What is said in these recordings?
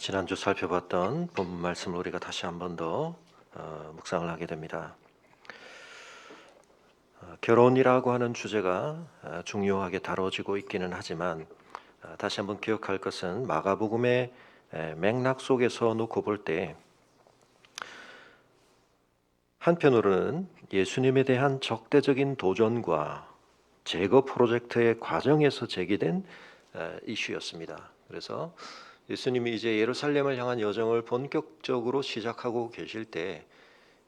지난주 살펴봤던 본문 말씀을 우리가 다시 한 번 더 묵상을 하게 됩니다. 결혼이라고 하는 주제가 중요하게 다뤄지고 있기는 하지만 다시 한번 기억할 것은 마가복음의 맥락 속에서 놓고 볼 때 한편으로는 예수님에 대한 적대적인 도전과 제거 프로젝트의 과정에서 제기된 이슈였습니다. 그래서 예수님이 이제 예루살렘을 향한 여정을 본격적으로 시작하고 계실 때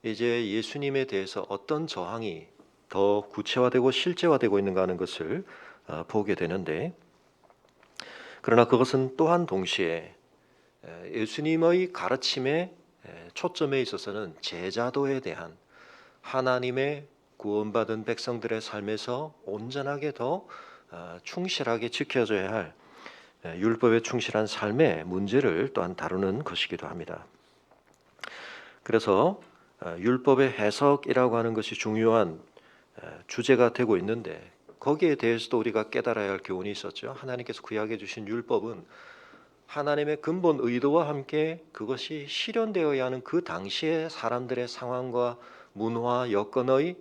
이제 예수님에 대해서 어떤 저항이 더 구체화되고 실제화되고 있는가 하는 것을 보게 되는데, 그러나 그것은 또한 동시에 예수님의 가르침의 초점에 있어서는 제자도에 대한 하나님의 구원받은 백성들의 삶에서 온전하게 더 충실하게 지켜져야 할 율법에 충실한 삶의 문제를 또한 다루는 것이기도 합니다. 그래서 율법의 해석이라고 하는 것이 중요한 주제가 되고 있는데, 거기에 대해서도 우리가 깨달아야 할 교훈이 있었죠. 하나님께서 구약해 주신 율법은 하나님의 근본 의도와 함께 그것이 실현되어야 하는 그 당시의 사람들의 상황과 문화 여건의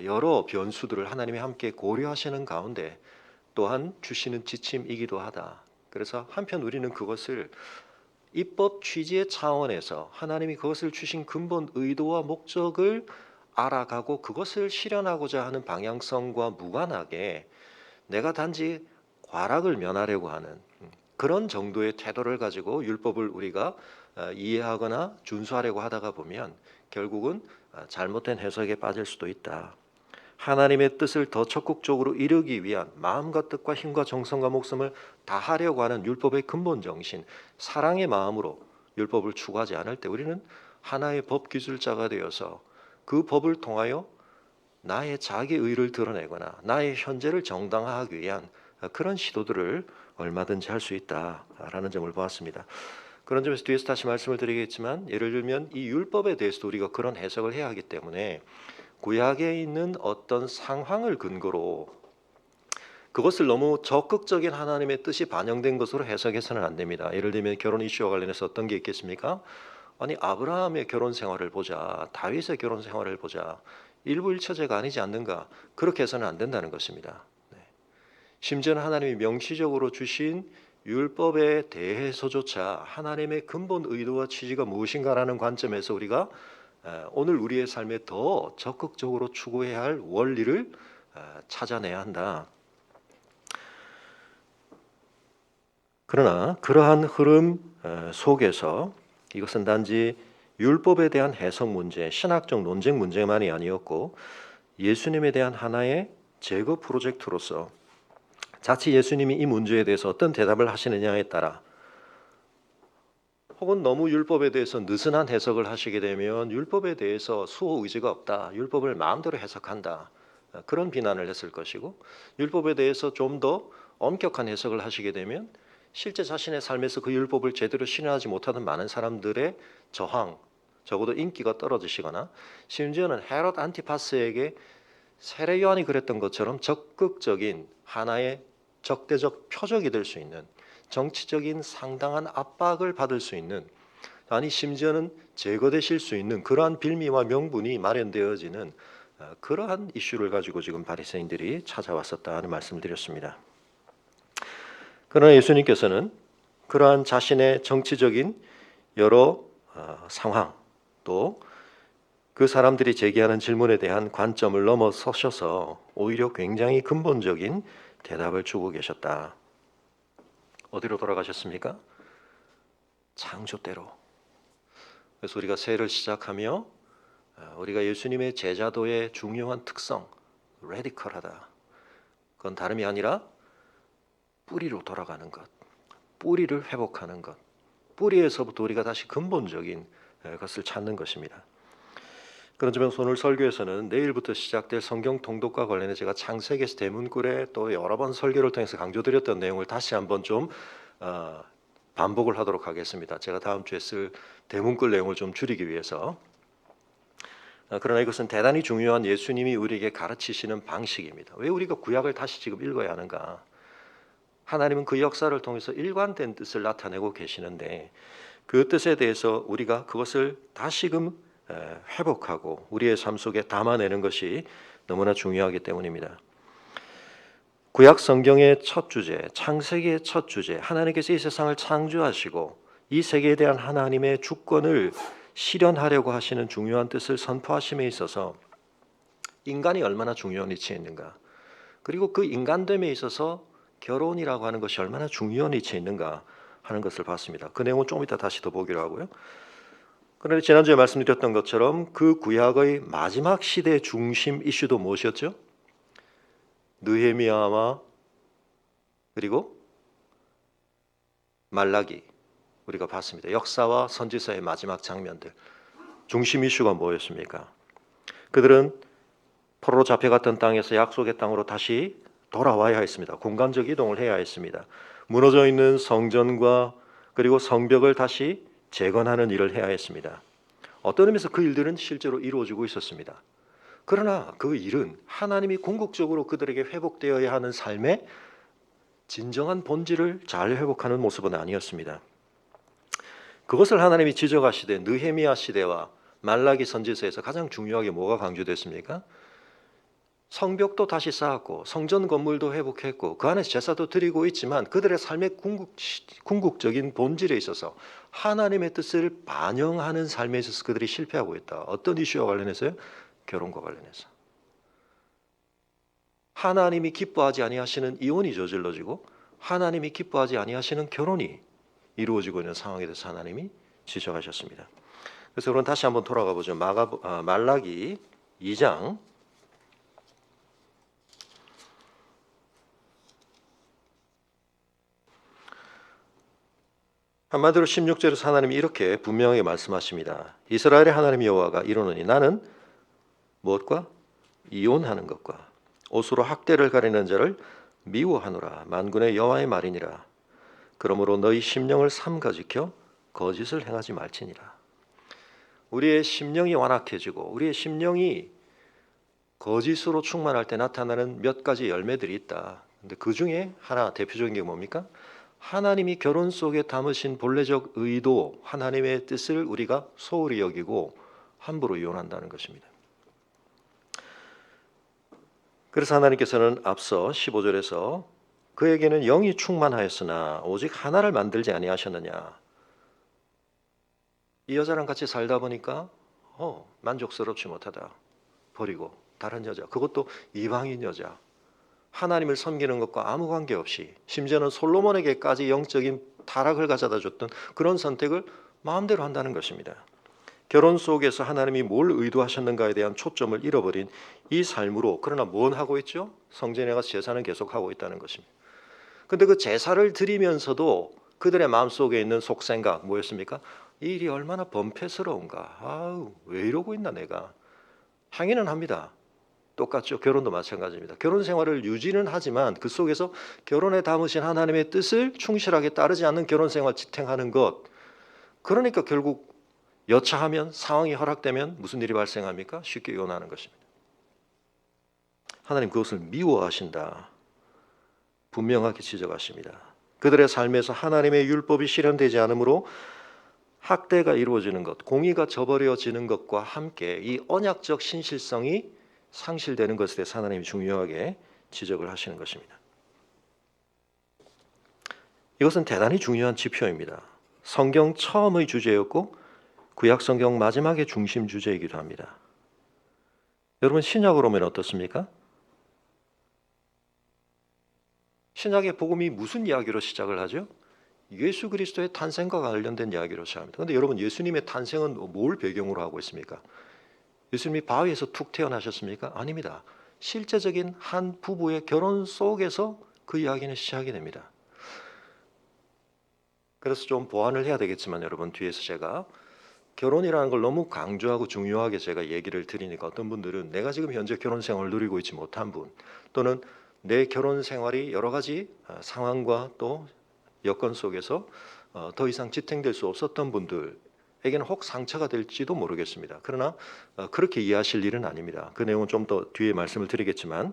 여러 변수들을 하나님이 함께 고려하시는 가운데 또한 주시는 지침이기도 하다. 그래서 한편 우리는 그것을 입법 취지의 차원에서 하나님이 그것을 주신 근본 의도와 목적을 알아가고 그것을 실현하고자 하는 방향성과 무관하게 내가 단지 과락을 면하려고 하는 그런 정도의 태도를 가지고 율법을 우리가 이해하거나 준수하려고 하다가 보면 결국은 잘못된 해석에 빠질 수도 있다. 하나님의 뜻을 더 적극적으로 이루기 위한 마음과 뜻과 힘과 정성과 목숨을 다하려고 하는 율법의 근본 정신, 사랑의 마음으로 율법을 추구하지 않을 때 우리는 하나의 법 기술자가 되어서 그 법을 통하여 나의 자기 의를 드러내거나 나의 현재를 정당화하기 위한 그런 시도들을 얼마든지 할 수 있다라는 점을 보았습니다. 그런 점에서 뒤에서 다시 말씀을 드리겠지만, 예를 들면 이 율법에 대해서도 우리가 그런 해석을 해야 하기 때문에 구약에 있는 어떤 상황을 근거로 그것을 너무 적극적인 하나님의 뜻이 반영된 것으로 해석해서는 안 됩니다. 예를 들면 결혼 이슈와 관련해서 어떤 게 있겠습니까? 아니, 아브라함의 결혼 생활을 보자, 다윗의 결혼 생활을 보자, 일부일처제가 아니지 않는가, 그렇게 해서는 안 된다는 것입니다. 심지어는 하나님이 명시적으로 주신 율법에 대해서조차 하나님의 근본 의도와 취지가 무엇인가라는 관점에서 우리가 오늘 우리의 삶에 더 적극적으로 추구해야 할 원리를 찾아내야 한다. 그러나 그러한 흐름 속에서 이것은 단지 율법에 대한 해석 문제, 신학적 논쟁 문제만이 아니었고 예수님에 대한 하나의 제거 프로젝트로서 자칫 예수님이 이 문제에 대해서 어떤 대답을 하시느냐에 따라, 혹은 너무 율법에 대해서 느슨한 해석을 하시게 되면 율법에 대해서 수호 의지가 없다, 율법을 마음대로 해석한다, 그런 비난을 했을 것이고, 율법에 대해서 좀 더 엄격한 해석을 하시게 되면 실제 자신의 삶에서 그 율법을 제대로 실현하지 못하는 많은 사람들의 저항, 적어도 인기가 떨어지시거나 심지어는 헤롯 안티파스에게 세례 요한이 그랬던 것처럼 적극적인 하나의 적대적 표적이 될 수 있는, 정치적인 상당한 압박을 받을 수 있는, 아니 심지어는 제거되실 수 있는 그러한 빌미와 명분이 마련되어지는 그러한 이슈를 가지고 지금 바리새인들이 찾아왔었다는 말씀을 드렸습니다. 그러나 예수님께서는 그러한 자신의 정치적인 여러 상황, 또 그 사람들이 제기하는 질문에 대한 관점을 넘어서셔서 오히려 굉장히 근본적인 대답을 주고 계셨다. 어디로 돌아가셨습니까? 창조대로. 그래서 우리가 새해를 시작하며 우리가 예수님의 제자도의 중요한 특성, 레디컬하다. 그건 다름이 아니라 뿌리로 돌아가는 것, 뿌리를 회복하는 것, 뿌리에서부터 우리가 다시 근본적인 것을 찾는 것입니다. 그런 점에서 오늘 설교에서는 내일부터 시작될 성경 통독과 관련해 제가 창세기에서 대문굴에 또 여러 번 설교를 통해서 강조드렸던 내용을 다시 한번 좀 반복을 하도록 하겠습니다. 제가 다음 주에 쓸 대문굴 내용을 좀 줄이기 위해서. 그러나 이것은 대단히 중요한 예수님이 우리에게 가르치시는 방식입니다. 왜 우리가 구약을 다시 지금 읽어야 하는가? 하나님은 그 역사를 통해서 일관된 뜻을 나타내고 계시는데 그 뜻에 대해서 우리가 그것을 다시금 회복하고 우리의 삶 속에 담아내는 것이 너무나 중요하기 때문입니다. 구약 성경의 첫 주제, 창세기의 첫 주제, 하나님께서 이 세상을 창조하시고 이 세계에 대한 하나님의 주권을 실현하려고 하시는 중요한 뜻을 선포하심에 있어서 인간이 얼마나 중요한 위치에 있는가, 그리고 그 인간됨에 있어서 결혼이라고 하는 것이 얼마나 중요한 위치에 있는가 하는 것을 봤습니다. 그 내용은 조금 이따 다시 더 보기로 하고요. 그런데 지난주에 말씀드렸던 것처럼 그 구약의 마지막 시대의 중심 이슈도 무엇이었죠? 느헤미야와 그리고 말라기, 우리가 봤습니다. 역사와 선지서의 마지막 장면들. 중심 이슈가 뭐였습니까? 그들은 포로로 잡혀갔던 땅에서 약속의 땅으로 다시 돌아와야 했습니다. 공간적 이동을 해야 했습니다. 무너져 있는 성전과 그리고 성벽을 다시 재건하는 일을 해야 했습니다. 어떤 의미에서 그 일들은 실제로 이루어지고 있었습니다. 그러나 그 일은 하나님이 궁극적으로 그들에게 회복되어야 하는 삶의 진정한 본질을 잘 회복하는 모습은 아니었습니다. 그것을 하나님이 지적하시되 느헤미야 시대와 말라기 선지서에서 가장 중요하게 뭐가 강조됐습니까? 성벽도 다시 쌓았고 성전 건물도 회복했고 그 안에서 제사도 드리고 있지만 그들의 삶의 궁극적인 본질에 있어서 하나님의 뜻을 반영하는 삶에 있어서 그들이 실패하고 있다. 어떤 이슈와 관련해서요? 결혼과 관련해서. 하나님이 기뻐하지 아니하시는 이혼이 저질러지고 하나님이 기뻐하지 아니하시는 결혼이 이루어지고 있는 상황에 대해서 하나님이 지적하셨습니다. 그래서 그럼 다시 한번 돌아가 보죠. 말라기 2장 한마디로 16절에서 하나님이 이렇게 분명하게 말씀하십니다. 이스라엘의 하나님 여호와가 이르노니 나는 무엇과? 이혼하는 것과 옷으로 학대를 가리는 자를 미워하노라. 만군의 여호와의 말이니라. 그러므로 너희 심령을 삼가 지켜 거짓을 행하지 말지니라. 우리의 심령이 완악해지고 우리의 심령이 거짓으로 충만할 때 나타나는 몇 가지 열매들이 있다. 근데 그 중에 하나 대표적인 게 뭡니까? 하나님이 결혼 속에 담으신 본래적 의도, 하나님의 뜻을 우리가 소홀히 여기고 함부로 이혼한다는 것입니다. 그래서 하나님께서는 앞서 15절에서 그에게는 영이 충만하였으나 오직 하나를 만들지 아니하셨느냐. 이 여자랑 같이 살다 보니까 만족스럽지 못하다. 버리고 다른 여자, 그것도 이방인 여자. 하나님을 섬기는 것과 아무 관계없이 심지어는 솔로몬에게까지 영적인 타락을 가져다 줬던 그런 선택을 마음대로 한다는 것입니다. 결혼 속에서 하나님이 뭘 의도하셨는가에 대한 초점을 잃어버린 이 삶으로, 그러나 뭔 하고 있죠? 성전에 가서 제사는 계속하고 있다는 것입니다. 그런데 그 제사를 드리면서도 그들의 마음속에 있는 속생각 뭐였습니까? 이 일이 얼마나 범패스러운가. 아우, 왜 이러고 있나 내가. 항의는 합니다. 똑같죠. 결혼도 마찬가지입니다. 결혼 생활을 유지는 하지만 그 속에서 결혼에 담으신 하나님의 뜻을 충실하게 따르지 않는 결혼 생활 지탱하는 것. 그러니까 결국 여차하면, 상황이 허락되면 무슨 일이 발생합니까? 쉽게 이혼하는 것입니다. 하나님 그것을 미워하신다. 분명하게 지적하십니다. 그들의 삶에서 하나님의 율법이 실현되지 않으므로 학대가 이루어지는 것, 공의가 저버려지는 것과 함께 이 언약적 신실성이 상실되는 것에 대해서 하나님이 중요하게 지적을 하시는 것입니다. 이것은 대단히 중요한 지표입니다. 성경 처음의 주제였고 구약 성경 마지막의 중심 주제이기도 합니다. 여러분 신약으로 보면 어떻습니까? 신약의 복음이 무슨 이야기로 시작을 하죠? 예수 그리스도의 탄생과 관련된 이야기로 시작합니다. 그런데 여러분 예수님의 탄생은 뭘 배경으로 하고 있습니까? 예수님이 바위에서 툭 태어나셨습니까? 아닙니다. 실제적인 한 부부의 결혼 속에서 그 이야기는 시작이 됩니다. 그래서 좀 보완을 해야 되겠지만 여러분 뒤에서 제가 결혼이라는 걸 너무 강조하고 중요하게 제가 얘기를 드리니까 어떤 분들은 내가 지금 현재 결혼 생활을 누리고 있지 못한 분, 또는 내 결혼 생활이 여러 가지 상황과 또 여건 속에서 더 이상 지탱될 수 없었던 분들에게는 혹 상처가 될지도 모르겠습니다. 그러나 그렇게 이해하실 일은 아닙니다. 그 내용은 좀 더 뒤에 말씀을 드리겠지만,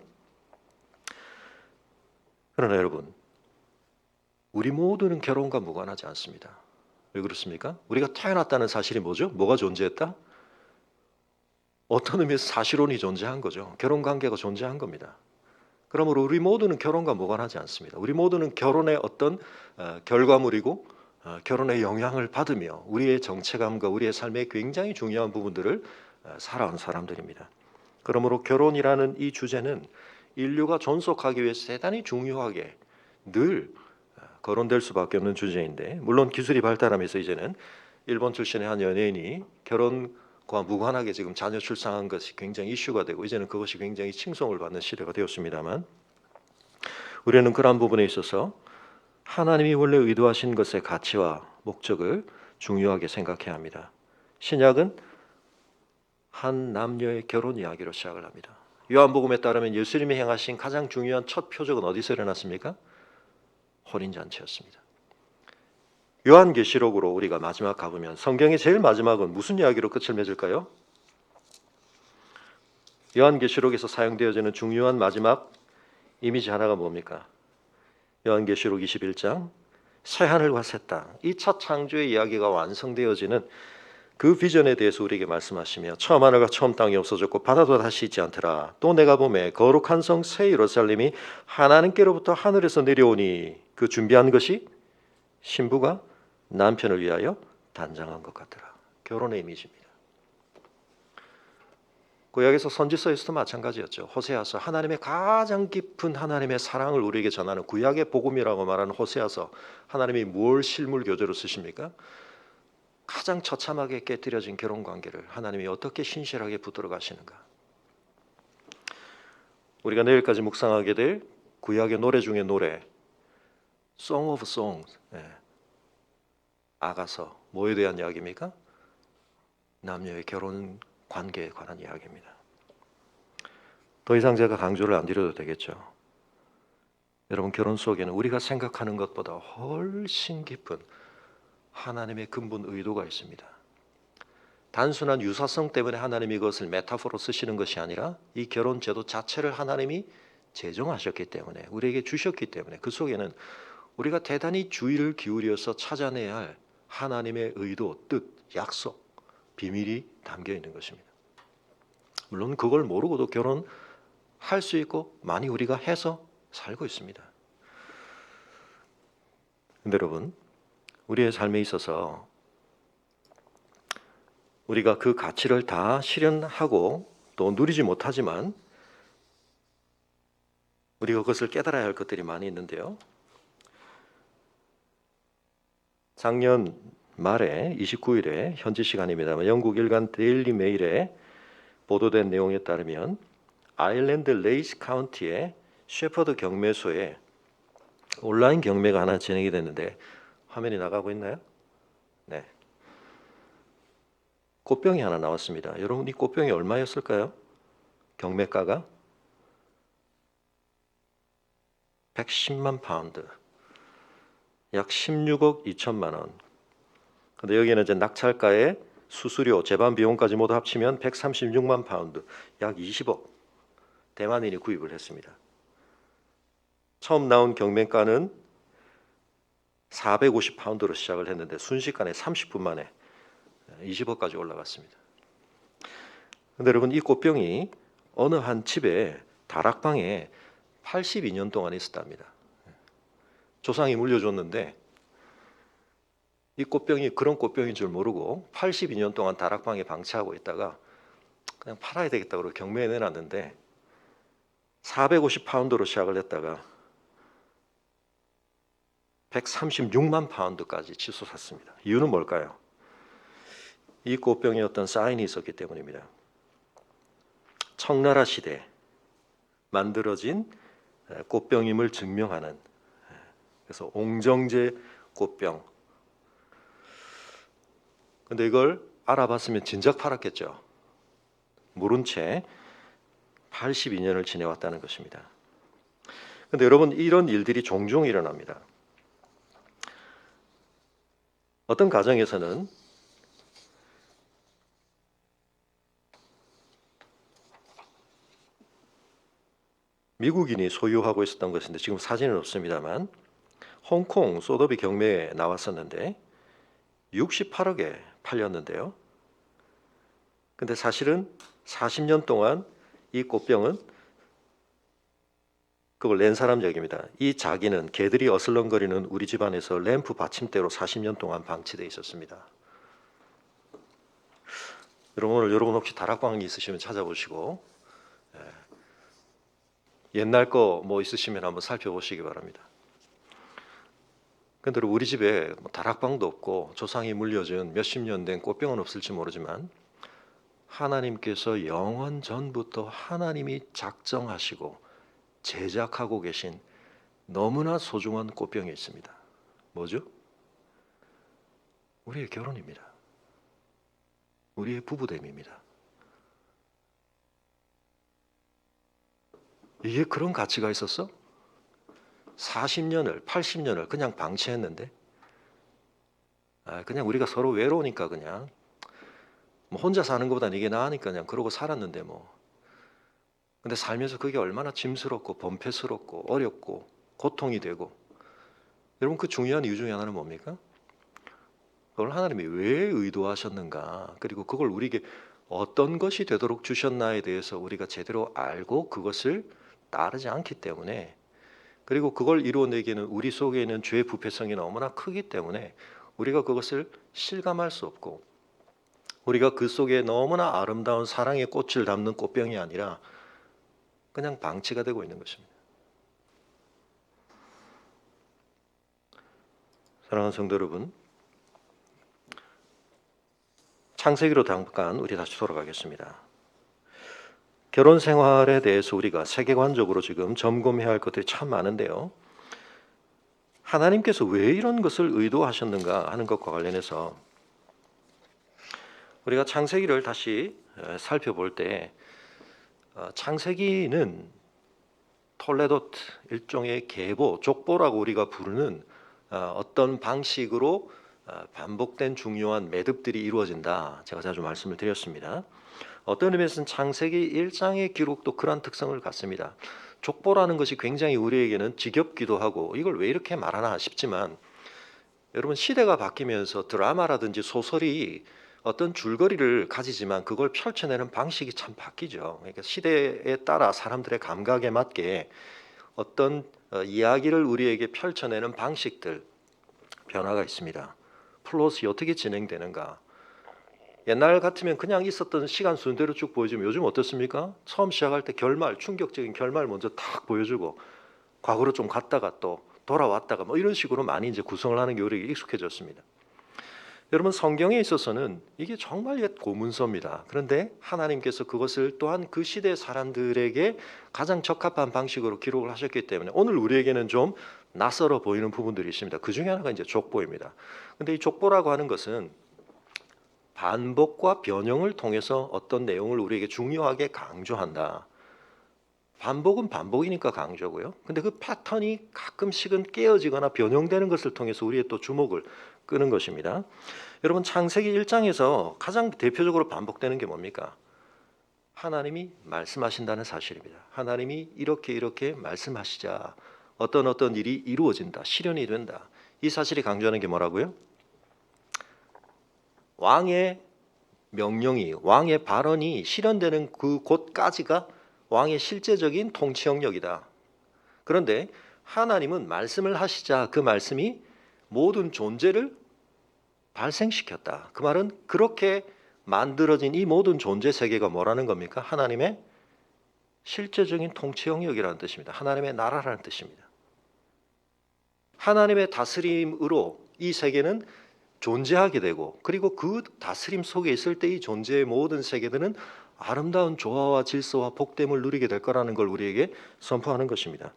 그러나 여러분 우리 모두는 결혼과 무관하지 않습니다. 왜 그렇습니까? 우리가 태어났다는 사실이 뭐죠? 뭐가 존재했다? 어떤 의미에서 사실혼이 존재한 거죠. 결혼 관계가 존재한 겁니다. 그러므로 우리 모두는 결혼과 무관하지 않습니다. 우리 모두는 결혼의 어떤 결과물이고 결혼의 영향을 받으며 우리의 정체감과 우리의 삶의 굉장히 중요한 부분들을 살아온 사람들입니다. 그러므로 결혼이라는 이 주제는 인류가 존속하기 위해서 대단히 중요하게 늘 거론될 수밖에 없는 주제인데, 물론 기술이 발달하면서 이제는 일본 출신의 한 연예인이 결혼과 무관하게 지금 자녀 출산한 것이 굉장히 이슈가 되고 이제는 그것이 굉장히 칭송을 받는 시대가 되었습니다만, 우리는 그러한 부분에 있어서 하나님이 원래 의도하신 것의 가치와 목적을 중요하게 생각해야 합니다. 신약은 한 남녀의 결혼 이야기로 시작을 합니다. 요한복음에 따르면 예수님이 행하신 가장 중요한 첫 표적은 어디서 일어났습니까? 혼인잔치였습니다. 요한계시록으로 우리가 마지막 가보면 성경의 제일 마지막은 무슨 이야기로 끝을 맺을까요? 요한계시록에서 사용되어지는 중요한 마지막 이미지 하나가 뭡니까? 요한계시록 21장 새하늘과 새 땅, 이 첫 창조의 이야기가 완성되어지는 그 비전에 대해서 우리에게 말씀하시며, 처음 하늘과 처음 땅이 없어졌고 바다도 다시 있지 않더라. 또 내가 보매 거룩한 성 새 예루살렘이 하나님께로부터 하늘에서 내려오니 그 준비한 것이 신부가 남편을 위하여 단장한 것 같더라. 결혼의 이미지입니다. 구약에서 선지서에서도 마찬가지였죠. 호세아서, 하나님의 가장 깊은 하나님의 사랑을 우리에게 전하는 구약의 복음이라고 말하는 호세아서, 하나님이 뭘 실물 교재로 쓰십니까? 가장 처참하게 깨뜨려진 결혼 관계를 하나님이 어떻게 신실하게 붙들어 가시는가. 우리가 내일까지 묵상하게 될 구약의 노래 중에 노래, Song of Songs, 아가서, 뭐에 대한 이야기입니까? 남녀의 결혼 관계에 관한 이야기입니다. 더 이상 제가 강조를 안 드려도 되겠죠. 여러분, 결혼 속에는 우리가 생각하는 것보다 훨씬 깊은 하나님의 근본 의도가 있습니다. 단순한 유사성 때문에 하나님이 이것을 메타포로 쓰시는 것이 아니라 이 결혼 제도 자체를 하나님이 제정하셨기 때문에, 우리에게 주셨기 때문에 그 속에는 우리가 대단히 주의를 기울여서 찾아내야 할 하나님의 의도, 뜻, 약속, 비밀이 담겨 있는 것입니다. 물론 그걸 모르고도 결혼할 수 있고 많이 우리가 해서 살고 있습니다. 근데 여러분, 우리의 삶에 있어서 우리가 그 가치를 다 실현하고 또 누리지 못하지만 우리가 그것을 깨달아야 할 것들이 많이 있는데요. 작년 말에 29일에 현지 시간입니다만 영국 일간 데일리 메일에 보도된 내용에 따르면 아일랜드 레이스 카운티의 셰퍼드 경매소에 온라인 경매가 하나 진행이 됐는데, 화면이 나가고 있나요? 네. 꽃병이 하나 나왔습니다. 여러분, 이 꽃병이 얼마였을까요? 경매가가 110만 파운드, 약 16억 2천만 원. 근데 여기는 이제 낙찰가에 수수료, 재반 비용까지 모두 합치면 136만 파운드, 약 20억 대만인이 구입을 했습니다. 처음 나온 경매가는 450 파운드로 시작을 했는데 순식간에 30분 만에 20억까지 올라갔습니다. 근데 여러분, 이 꽃병이 어느 한 집에 다락방에 82년 동안 있었답니다. 조상이 물려줬는데 이 꽃병이 그런 꽃병인 줄 모르고 82년 동안 다락방에 방치하고 있다가 그냥 팔아야 되겠다고 경매에 내놨는데 450 파운드로 시작을 했다가 136만 파운드까지 치솟았습니다. 이유는 뭘까요? 이 꽃병에 어떤 사인이 있었기 때문입니다. 청나라 시대에 만들어진 꽃병임을 증명하는, 그래서 옹정제 꽃병. 근데 이걸 알아봤으면 진작 팔았겠죠. 모른 채 82년을 지내왔다는 것입니다. 근데 여러분, 이런 일들이 종종 일어납니다. 어떤 가정에서는 미국인이 소유하고 있었던 것인데 지금 사진은 없습니다만, 홍콩 소더비 경매에 나왔었는데 68억에 팔렸는데요. 근데 사실은 40년 동안 이 꽃병은 그걸 낸 사람 얘기입니다. 이 자기는 개들이 어슬렁거리는 우리 집안에서 램프 받침대로 40년 동안 방치되어 있었습니다. 여러분 혹시 다락방 있으시면 찾아보시고 옛날 거 뭐 있으시면 한번 살펴보시기 바랍니다. 근데 우리 집에 뭐 다락방도 없고 조상이 물려준 몇십 년 된 꽃병은 없을지 모르지만 하나님께서 영원 전부터 하나님이 작정하시고 제작하고 계신 너무나 소중한 꽃병이 있습니다. 뭐죠? 우리의 결혼입니다. 우리의 부부됨입니다. 이게 그런 가치가 있었어? 40년을 80년을 그냥 방치했는데 그냥 우리가 서로 외로우니까 그냥 뭐 혼자 사는 것보다 이게 나으니까 그냥 그러고 살았는데 뭐. 근데 살면서 그게 얼마나 짐스럽고 번패스럽고 어렵고 고통이 되고, 여러분 그 중요한 이유 중에 하나는 뭡니까? 그걸 하나님이 왜 의도하셨는가, 그리고 그걸 우리에게 어떤 것이 되도록 주셨나에 대해서 우리가 제대로 알고 그것을 따르지 않기 때문에, 그리고 그걸 이루어내기에는 우리 속에 있는 죄의 부패성이 너무나 크기 때문에 우리가 그것을 실감할 수 없고, 우리가 그 속에 너무나 아름다운 사랑의 꽃을 담는 꽃병이 아니라 그냥 방치가 되고 있는 것입니다. 사랑하는 성도 여러분, 창세기로 잠깐 우리 다시 돌아가겠습니다. 결혼 생활에 대해서 우리가 세계관적으로 지금 점검해야 할 것들이 참 많은데요. 하나님께서 왜 이런 것을 의도하셨는가 하는 것과 관련해서 우리가 창세기를 다시 살펴볼 때, 창세기는 톨레도트, 일종의 계보, 족보라고 우리가 부르는 어떤 방식으로 반복된 중요한 매듭들이 이루어진다. 제가 자주 말씀을 드렸습니다. 어떤 의미에서는 창세기 1장의 기록도 그러한 특성을 갖습니다. 족보라는 것이 굉장히 우리에게는 지겹기도 하고 이걸 왜 이렇게 말하나 싶지만, 여러분 시대가 바뀌면서 드라마라든지 소설이 어떤 줄거리를 가지지만 그걸 펼쳐내는 방식이 참 바뀌죠. 그러니까 시대에 따라 사람들의 감각에 맞게 어떤 이야기를 우리에게 펼쳐내는 방식들, 변화가 있습니다. 플롯이 어떻게 진행되는가. 옛날 같으면 그냥 있었던 시간 순대로 쭉 보여주면, 요즘 어떻습니까? 처음 시작할 때 결말, 충격적인 결말 먼저 탁 보여주고 과거로 좀 갔다가 또 돌아왔다가 뭐 이런 식으로 많이 이제 구성을 하는 게 우리에게 익숙해졌습니다. 여러분 성경에 있어서는 이게 정말 옛 고문서입니다. 그런데 하나님께서 그것을 또한 그 시대 사람들에게 가장 적합한 방식으로 기록을 하셨기 때문에 오늘 우리에게는 좀 낯설어 보이는 부분들이 있습니다. 그 중에 하나가 이제 족보입니다. 근데 이 족보라고 하는 것은 반복과 변형을 통해서 어떤 내용을 우리에게 중요하게 강조한다. 반복은 반복이니까 강조고요. 근데 그 패턴이 가끔씩은 깨어지거나 변형되는 것을 통해서 우리의 또 주목을 끄는 것입니다. 여러분 창세기 1장에서 가장 대표적으로 반복되는 게 뭡니까? 하나님이 말씀하신다는 사실입니다. 하나님이 이렇게 말씀하시자 어떤 일이 이루어진다, 실현이 된다. 이 사실이 강조하는 게 뭐라고요? 왕의 명령이, 왕의 발언이 실현되는 그곳까지가 왕의 실제적인 통치 영역이다. 그런데 하나님은 말씀을 하시자 그 말씀이 모든 존재를 발생시켰다. 그 말은 그렇게 만들어진 이 모든 존재 세계가 뭐라는 겁니까? 하나님의 실제적인 통치 영역이라는 뜻입니다. 하나님의 나라라는 뜻입니다. 하나님의 다스림으로 이 세계는 존재하게 되고, 그리고 그 다스림 속에 있을 때 이 존재의 모든 세계들은 아름다운 조화와 질서와 복됨을 누리게 될 거라는 걸 우리에게 선포하는 것입니다.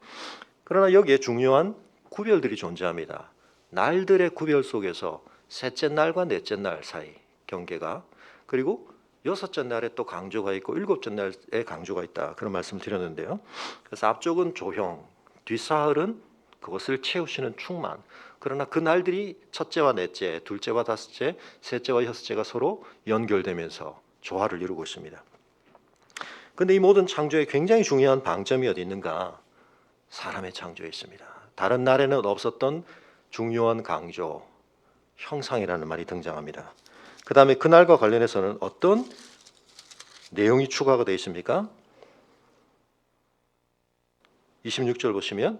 그러나 여기에 중요한 구별들이 존재합니다. 날들의 구별 속에서 셋째 날과 넷째 날 사이 경계가, 그리고 여섯째 날에 또 강조가 있고 일곱째 날에 강조가 있다. 그런 말씀을 드렸는데요. 그래서 앞쪽은 조형, 뒷사흘은 그것을 채우시는 충만. 그러나 그 날들이 첫째와 넷째, 둘째와 다섯째, 셋째와 여섯째가 서로 연결되면서 조화를 이루고 있습니다. 그런데 이 모든 창조에 굉장히 중요한 방점이 어디 있는가? 사람의 창조에 있습니다. 다른 날에는 없었던 중요한 강조, 형상이라는 말이 등장합니다. 그 다음에 그날과 관련해서는 어떤 내용이 추가가 되어 있습니까? 26절 보시면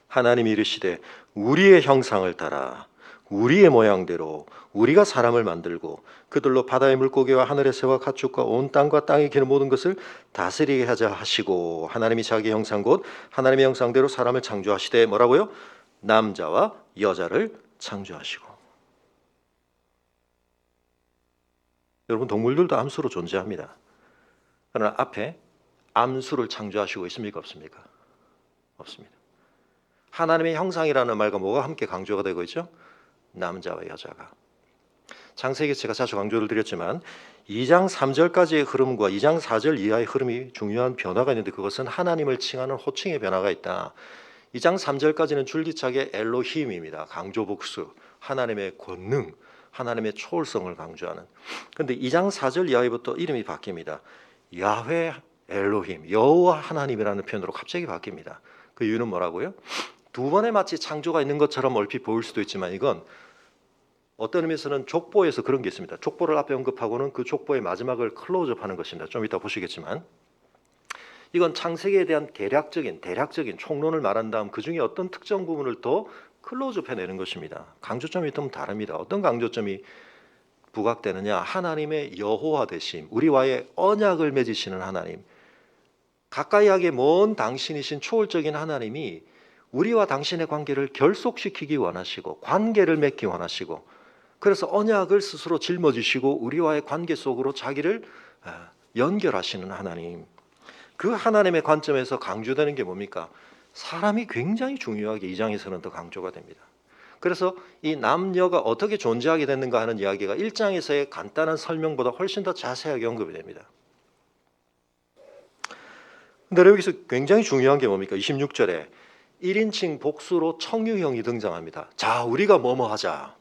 하나님이 이르시되 우리의 형상을 따라 우리의 모양대로 우리가 사람을 만들고 그들로 바다의 물고기와 하늘의 새와 가축과 온 땅과 땅에 기는 모든 것을 다스리게 하자 하시고 하나님이 자기 형상 곧 하나님의 형상대로 사람을 창조하시되 뭐라고요? 남자와 여자를 창조하시고. 여러분 동물들도 암수로 존재합니다. 그러나 앞에 암수를 창조하시고 있습니까? 없습니까? 없습니다. 하나님의 형상이라는 말과 뭐가 함께 강조가 되고 있죠? 남자와 여자가. 창세기 제가 자주 강조를 드렸지만 2장 3절까지의 흐름과 2장 4절 이하의 흐름이 중요한 변화가 있는데 그것은 하나님을 칭하는 호칭의 변화가 있다. 2장 3절까지는 줄기차게 엘로힘입니다. 강조 복수, 하나님의 권능, 하나님의 초월성을 강조하는. 그런데 2장 4절 이하부터 이름이 바뀝니다. 야훼 엘로힘, 여호와 하나님이라는 표현으로 갑자기 바뀝니다. 그 이유는 뭐라고요? 두 번에 마치 창조가 있는 것처럼 얼핏 보일 수도 있지만 이건 어떤 의미에서는 족보에서 그런 게 있습니다. 족보를 앞에 언급하고는 그 족보의 마지막을 클로즈업하는 것입니다. 좀 이따 보시겠지만 이건 창세기에 대한 대략적인 총론을 말한 다음 그 중에 어떤 특정 부분을 더 클로즈업해내는 것입니다. 강조점이 좀 다릅니다. 어떤 강조점이 부각되느냐? 하나님의 여호와 되심, 우리와의 언약을 맺으시는 하나님, 가까이하게 먼 당신이신 초월적인 하나님이 우리와 당신의 관계를 결속시키기 원하시고 관계를 맺기 원하시고 그래서 언약을 스스로 짊어지시고 우리와의 관계 속으로 자기를 연결하시는 하나님. 그 하나님의 관점에서 강조되는 게 뭡니까? 사람이 굉장히 중요하게 이 장에서는 더 강조가 됩니다. 그래서 이 남녀가 어떻게 존재하게 됐는가 하는 이야기가 1장에서의 간단한 설명보다 훨씬 더 자세하게 언급이 됩니다. 근데 여기서 굉장히 중요한 게 뭡니까? 26절에 1인칭 복수로 청유형이 등장합니다. 자, 우리가 뭐뭐 하자.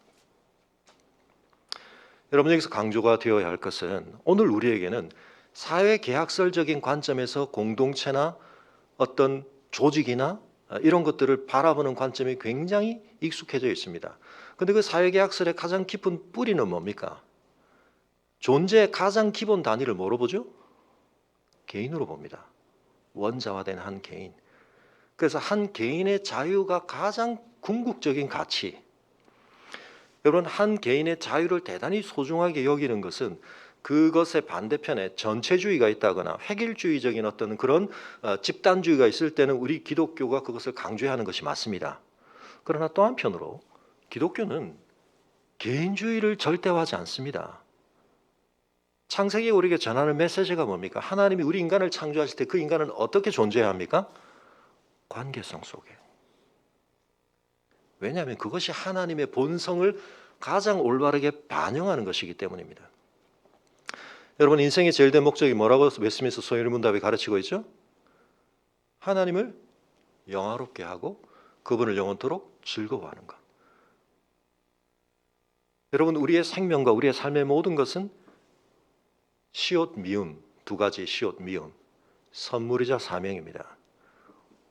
여러분 여기서 강조가 되어야 할 것은 오늘 우리에게는 사회계약설적인 관점에서 공동체나 어떤 조직이나 이런 것들을 바라보는 관점이 굉장히 익숙해져 있습니다. 그런데 그 사회계약설의 가장 깊은 뿌리는 뭡니까? 존재의 가장 기본 단위를 뭐로 보죠? 개인으로 봅니다. 원자화된 한 개인. 그래서 한 개인의 자유가 가장 궁극적인 가치. 여러분 한 개인의 자유를 대단히 소중하게 여기는 것은 그것의 반대편에 전체주의가 있다거나 획일주의적인 어떤 그런 집단주의가 있을 때는 우리 기독교가 그것을 강조해야 하는 것이 맞습니다. 그러나 또 한편으로 기독교는 개인주의를 절대화하지 않습니다. 창세기에 우리에게 전하는 메시지가 뭡니까? 하나님이 우리 인간을 창조하실 때 그 인간은 어떻게 존재해야 합니까? 관계성 속에. 왜냐하면 그것이 하나님의 본성을 가장 올바르게 반영하는 것이기 때문입니다. 여러분 인생의 제일 된 목적이 뭐라고 웨스트민스터 소요리 문답이 가르치고 있죠? 하나님을 영화롭게 하고 그분을 영원토록 즐거워하는 것. 여러분 우리의 생명과 우리의 삶의 모든 것은 시옷 미움, 두 가지 시옷 미움, 선물이자 사명입니다.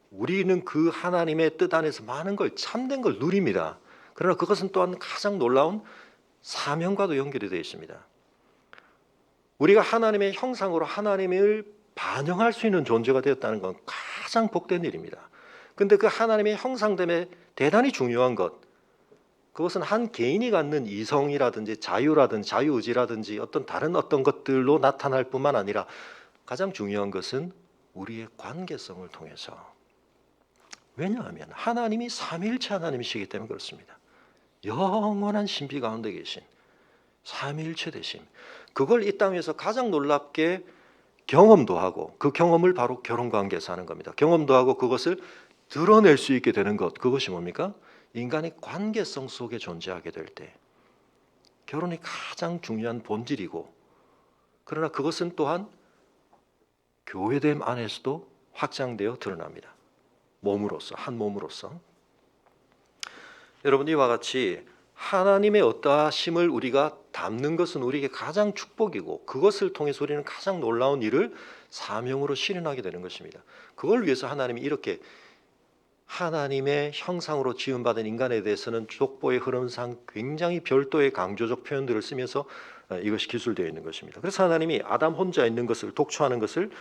우리는 그 하나님의 뜻 안에서 많은 걸 참된 걸 누립니다. 그러나 그것은 또한 가장 놀라운 사명과도 연결이 되어 있습니다. 우리가 하나님의 형상으로 하나님을 반영할 수 있는 존재가 되었다는 건 가장 복된 일입니다. 그런데 그 하나님의 형상됨에 대단히 중요한 것, 그것은 한 개인이 갖는 이성이라든지 자유라든지 자유의지라든지 어떤 다른 어떤 것들로 나타날 뿐만 아니라 가장 중요한 것은 우리의 관계성을 통해서. 왜냐하면 하나님이 삼위일체 하나님이시기 때문에 그렇습니다. 영원한 신비 가운데 계신 삼위일체 되심. 그걸 이 땅에서 가장 놀랍게 경험도 하고 그 경험을 바로 결혼관계에서 하는 겁니다. 경험도 하고 그것을 드러낼 수 있게 되는 것. 그것이 뭡니까? 인간의 관계성 속에 존재하게 될 때 결혼이 가장 중요한 본질이고 그러나 그것은 또한 교회됨 안에서도 확장되어 드러납니다. 몸으로서 한 몸으로서. 여러분 이와 같이 하나님의 어떠하심을 우리가 담는 것은 우리에게 가장 축복이고 그것을 통해서 우리는 가장 놀라운 일을 사명으로 실현하게 되는 것입니다. 그걸 위해서 하나님이 이렇게 하나님의 형상으로 지음받은 인간에 대해서는 족보의 흐름상 굉장히 별도의 강조적 표현들을 쓰면서 이것이 기술되어 있는 것입니다. 그래서 하나님이 아담 혼자 있는 것을 독초하는 것을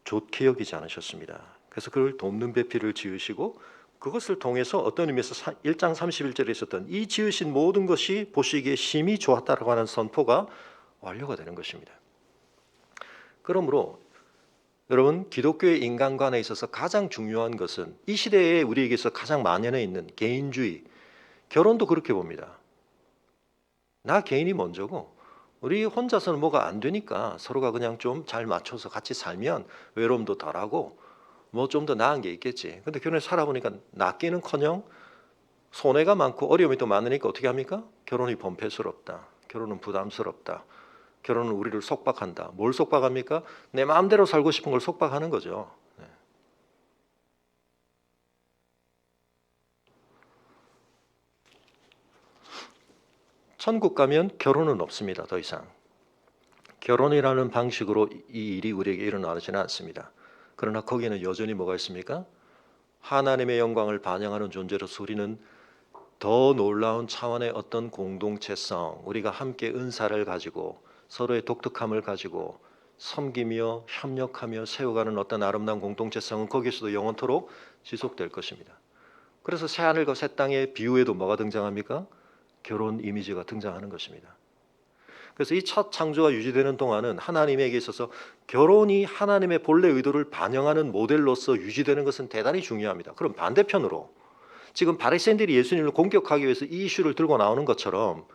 좋게 여기지 않으셨습니다. 그래서 그를 돕는 배필을 지으시고 그것을 통해서 어떤 의미에서 1장 31절에 있었던 이 지으신 모든 것이 보시기에 심히 좋았다라고 하는 선포가 완료가 되는 것입니다. 그러므로 여러분, 기독교의 인간관에 있어서 가장 중요한 것은 이 시대에 우리에게서 가장 만연해 있는 개인주의, 결혼도 그렇게 봅니다. 나 개인이 먼저고 우리 혼자서는 뭐가 안 되니까 서로가 그냥 좀 잘 맞춰서 같이 살면 외로움도 덜하고 뭐 좀 더 나은 게 있겠지. 근데 결혼해서 살아보니까 낫기는커녕 손해가 많고 어려움이 또 많으니까 어떻게 합니까? 결혼이 번패스럽다. 결혼은 부담스럽다. 결혼은 우리를 속박한다. 뭘 속박합니까? 내 마음대로 살고 싶은 걸 속박하는 거죠. 네. 천국 가면 결혼은 없습니다. 더 이상. 결혼이라는 방식으로 이 일이 우리에게 일어나지는 않습니다. 그러나 거기에는 여전히 뭐가 있습니까? 하나님의 영광을 반영하는 존재로서 우리는 더 놀라운 차원의 어떤 공동체성, 우리가 함께 은사를 가지고 서로의 독특함을 가지고 섬기며 협력하며 세워가는 어떤 아름다운 공동체성은 거기서도 영원토록 지속될 것입니다. 그래서 새하늘과 새 땅의 비유에도 뭐가 등장합니까? 결혼 이미지가 등장하는 것입니다. 그래서 이 첫 창조가 유지되는 동안은 하나님에게 있어서 결혼이 하나님의 본래 의도를 반영하는 모델로서 유지되는 것은 대단히 중요합니다. 그럼 반대편으로 지금 바리새인들이 예수님을 공격하기 위해서 이 이슈를 들고 나오는 것처럼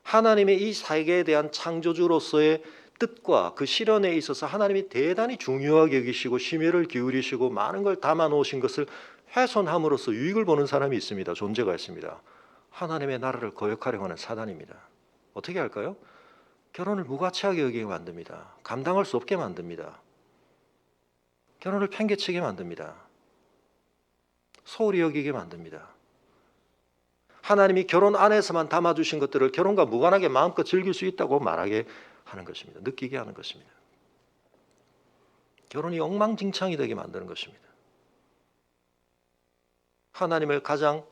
하나님의 이 세계에 대한 창조주로서의 뜻과 그 실현에 있어서 하나님이 대단히 중요하게 여기시고 심혈을 기울이시고 많은 걸 담아 놓으신 것을 훼손함으로써 유익을 보는 사람이 있습니다. 존재가 있습니다. 하나님의 나라를 거역하려고 하는 사단입니다. 어떻게 할까요? 결혼을 무가치하게 여기게 만듭니다. 감당할 수 없게 만듭니다. 결혼을 팽개치게 만듭니다. 소홀히 여기게 만듭니다. 하나님이 결혼 안에서만 담아주신 것들을 결혼과 무관하게 마음껏 즐길 수 있다고 말하게 하는 것입니다. 느끼게 하는 것입니다. 결혼이 엉망진창이 되게 만드는 것입니다. 하나님을 가장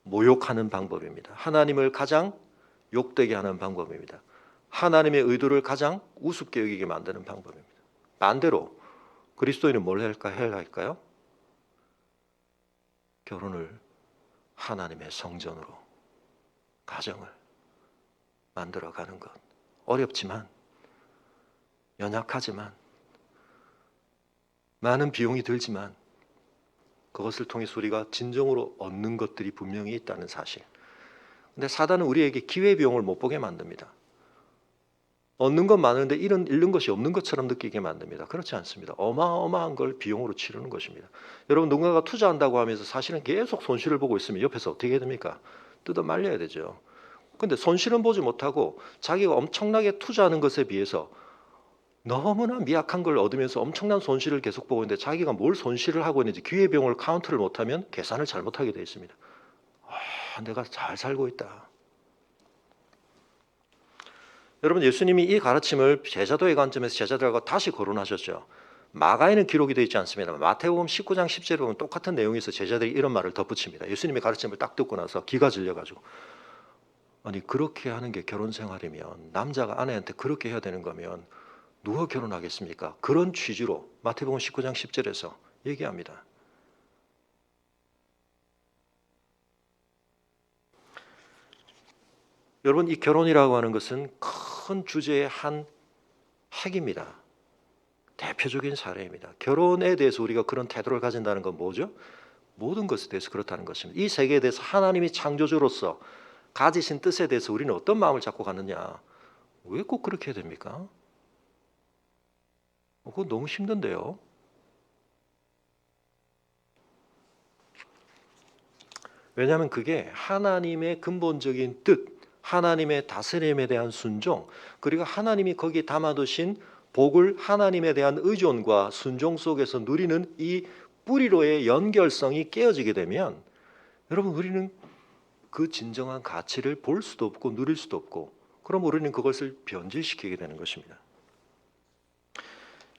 모욕하는 방법입니다. 하나님을 가장 욕되게 하는 방법입니다. 하나님의 의도를 가장 우습게 여기게 만드는 방법입니다. 반대로 그리스도인은 뭘 할까요? 결혼을 하나님의 성전으로 가정을 만들어가는 것. 어렵지만 연약하지만 많은 비용이 들지만 그것을 통해서 우리가 진정으로 얻는 것들이 분명히 있다는 사실. 근데 사단은 우리에게 기회비용을 못 보게 만듭니다. 얻는 건 많은데 잃는 것이 없는 것처럼 느끼게 만듭니다. 그렇지 않습니다. 어마어마한 걸 비용으로 치르는 것입니다. 여러분, 누군가가 투자한다고 하면서 사실은 계속 손실을 보고 있으면 옆에서 어떻게 해야 됩니까? 뜯어 말려야 되죠. 근데 손실은 보지 못하고 자기가 엄청나게 투자하는 것에 비해서 너무나 미약한 걸 얻으면서 엄청난 손실을 계속 보고 있는데 자기가 뭘 손실을 하고 있는지 기회비용을 카운트를 못하면 계산을 잘못하게 되어 있습니다. 내가 잘 살고 있다. 여러분, 예수님이 이 가르침을 제자도의 관점에서 제자들과 다시 거론하셨죠. 마가에는 기록이 되어 있지 않습니다. 마태복음 19장 10절에 보면 똑같은 내용에서 제자들이 이런 말을 덧붙입니다. 예수님의 가르침을 딱 듣고 나서 기가 질려가지고, 아니 그렇게 하는 게 결혼 생활이면, 남자가 아내한테 그렇게 해야 되는 거면 누가 결혼하겠습니까? 그런 취지로 마태복음 19장 10절에서 얘기합니다. 여러분, 이 결혼이라고 하는 것은 큰 주제의 한 핵입니다. 대표적인 사례입니다. 결혼에 대해서 우리가 그런 태도를 가진다는 건 뭐죠? 모든 것에 대해서 그렇다는 것입니다. 이 세계에 대해서 하나님이 창조주로서 가지신 뜻에 대해서 우리는 어떤 마음을 갖고 가느냐? 왜 꼭 그렇게 해야 됩니까? 그거 너무 힘든데요. 왜냐하면 그게 하나님의 근본적인 뜻, 하나님의 다스림에 대한 순종, 그리고 하나님이 거기에 담아두신 복을 하나님에 대한 의존과 순종 속에서 누리는 이 뿌리로의 연결성이 깨어지게 되면 여러분, 우리는 그 진정한 가치를 볼 수도 없고 누릴 수도 없고, 그럼 우리는 그것을 변질시키게 되는 것입니다.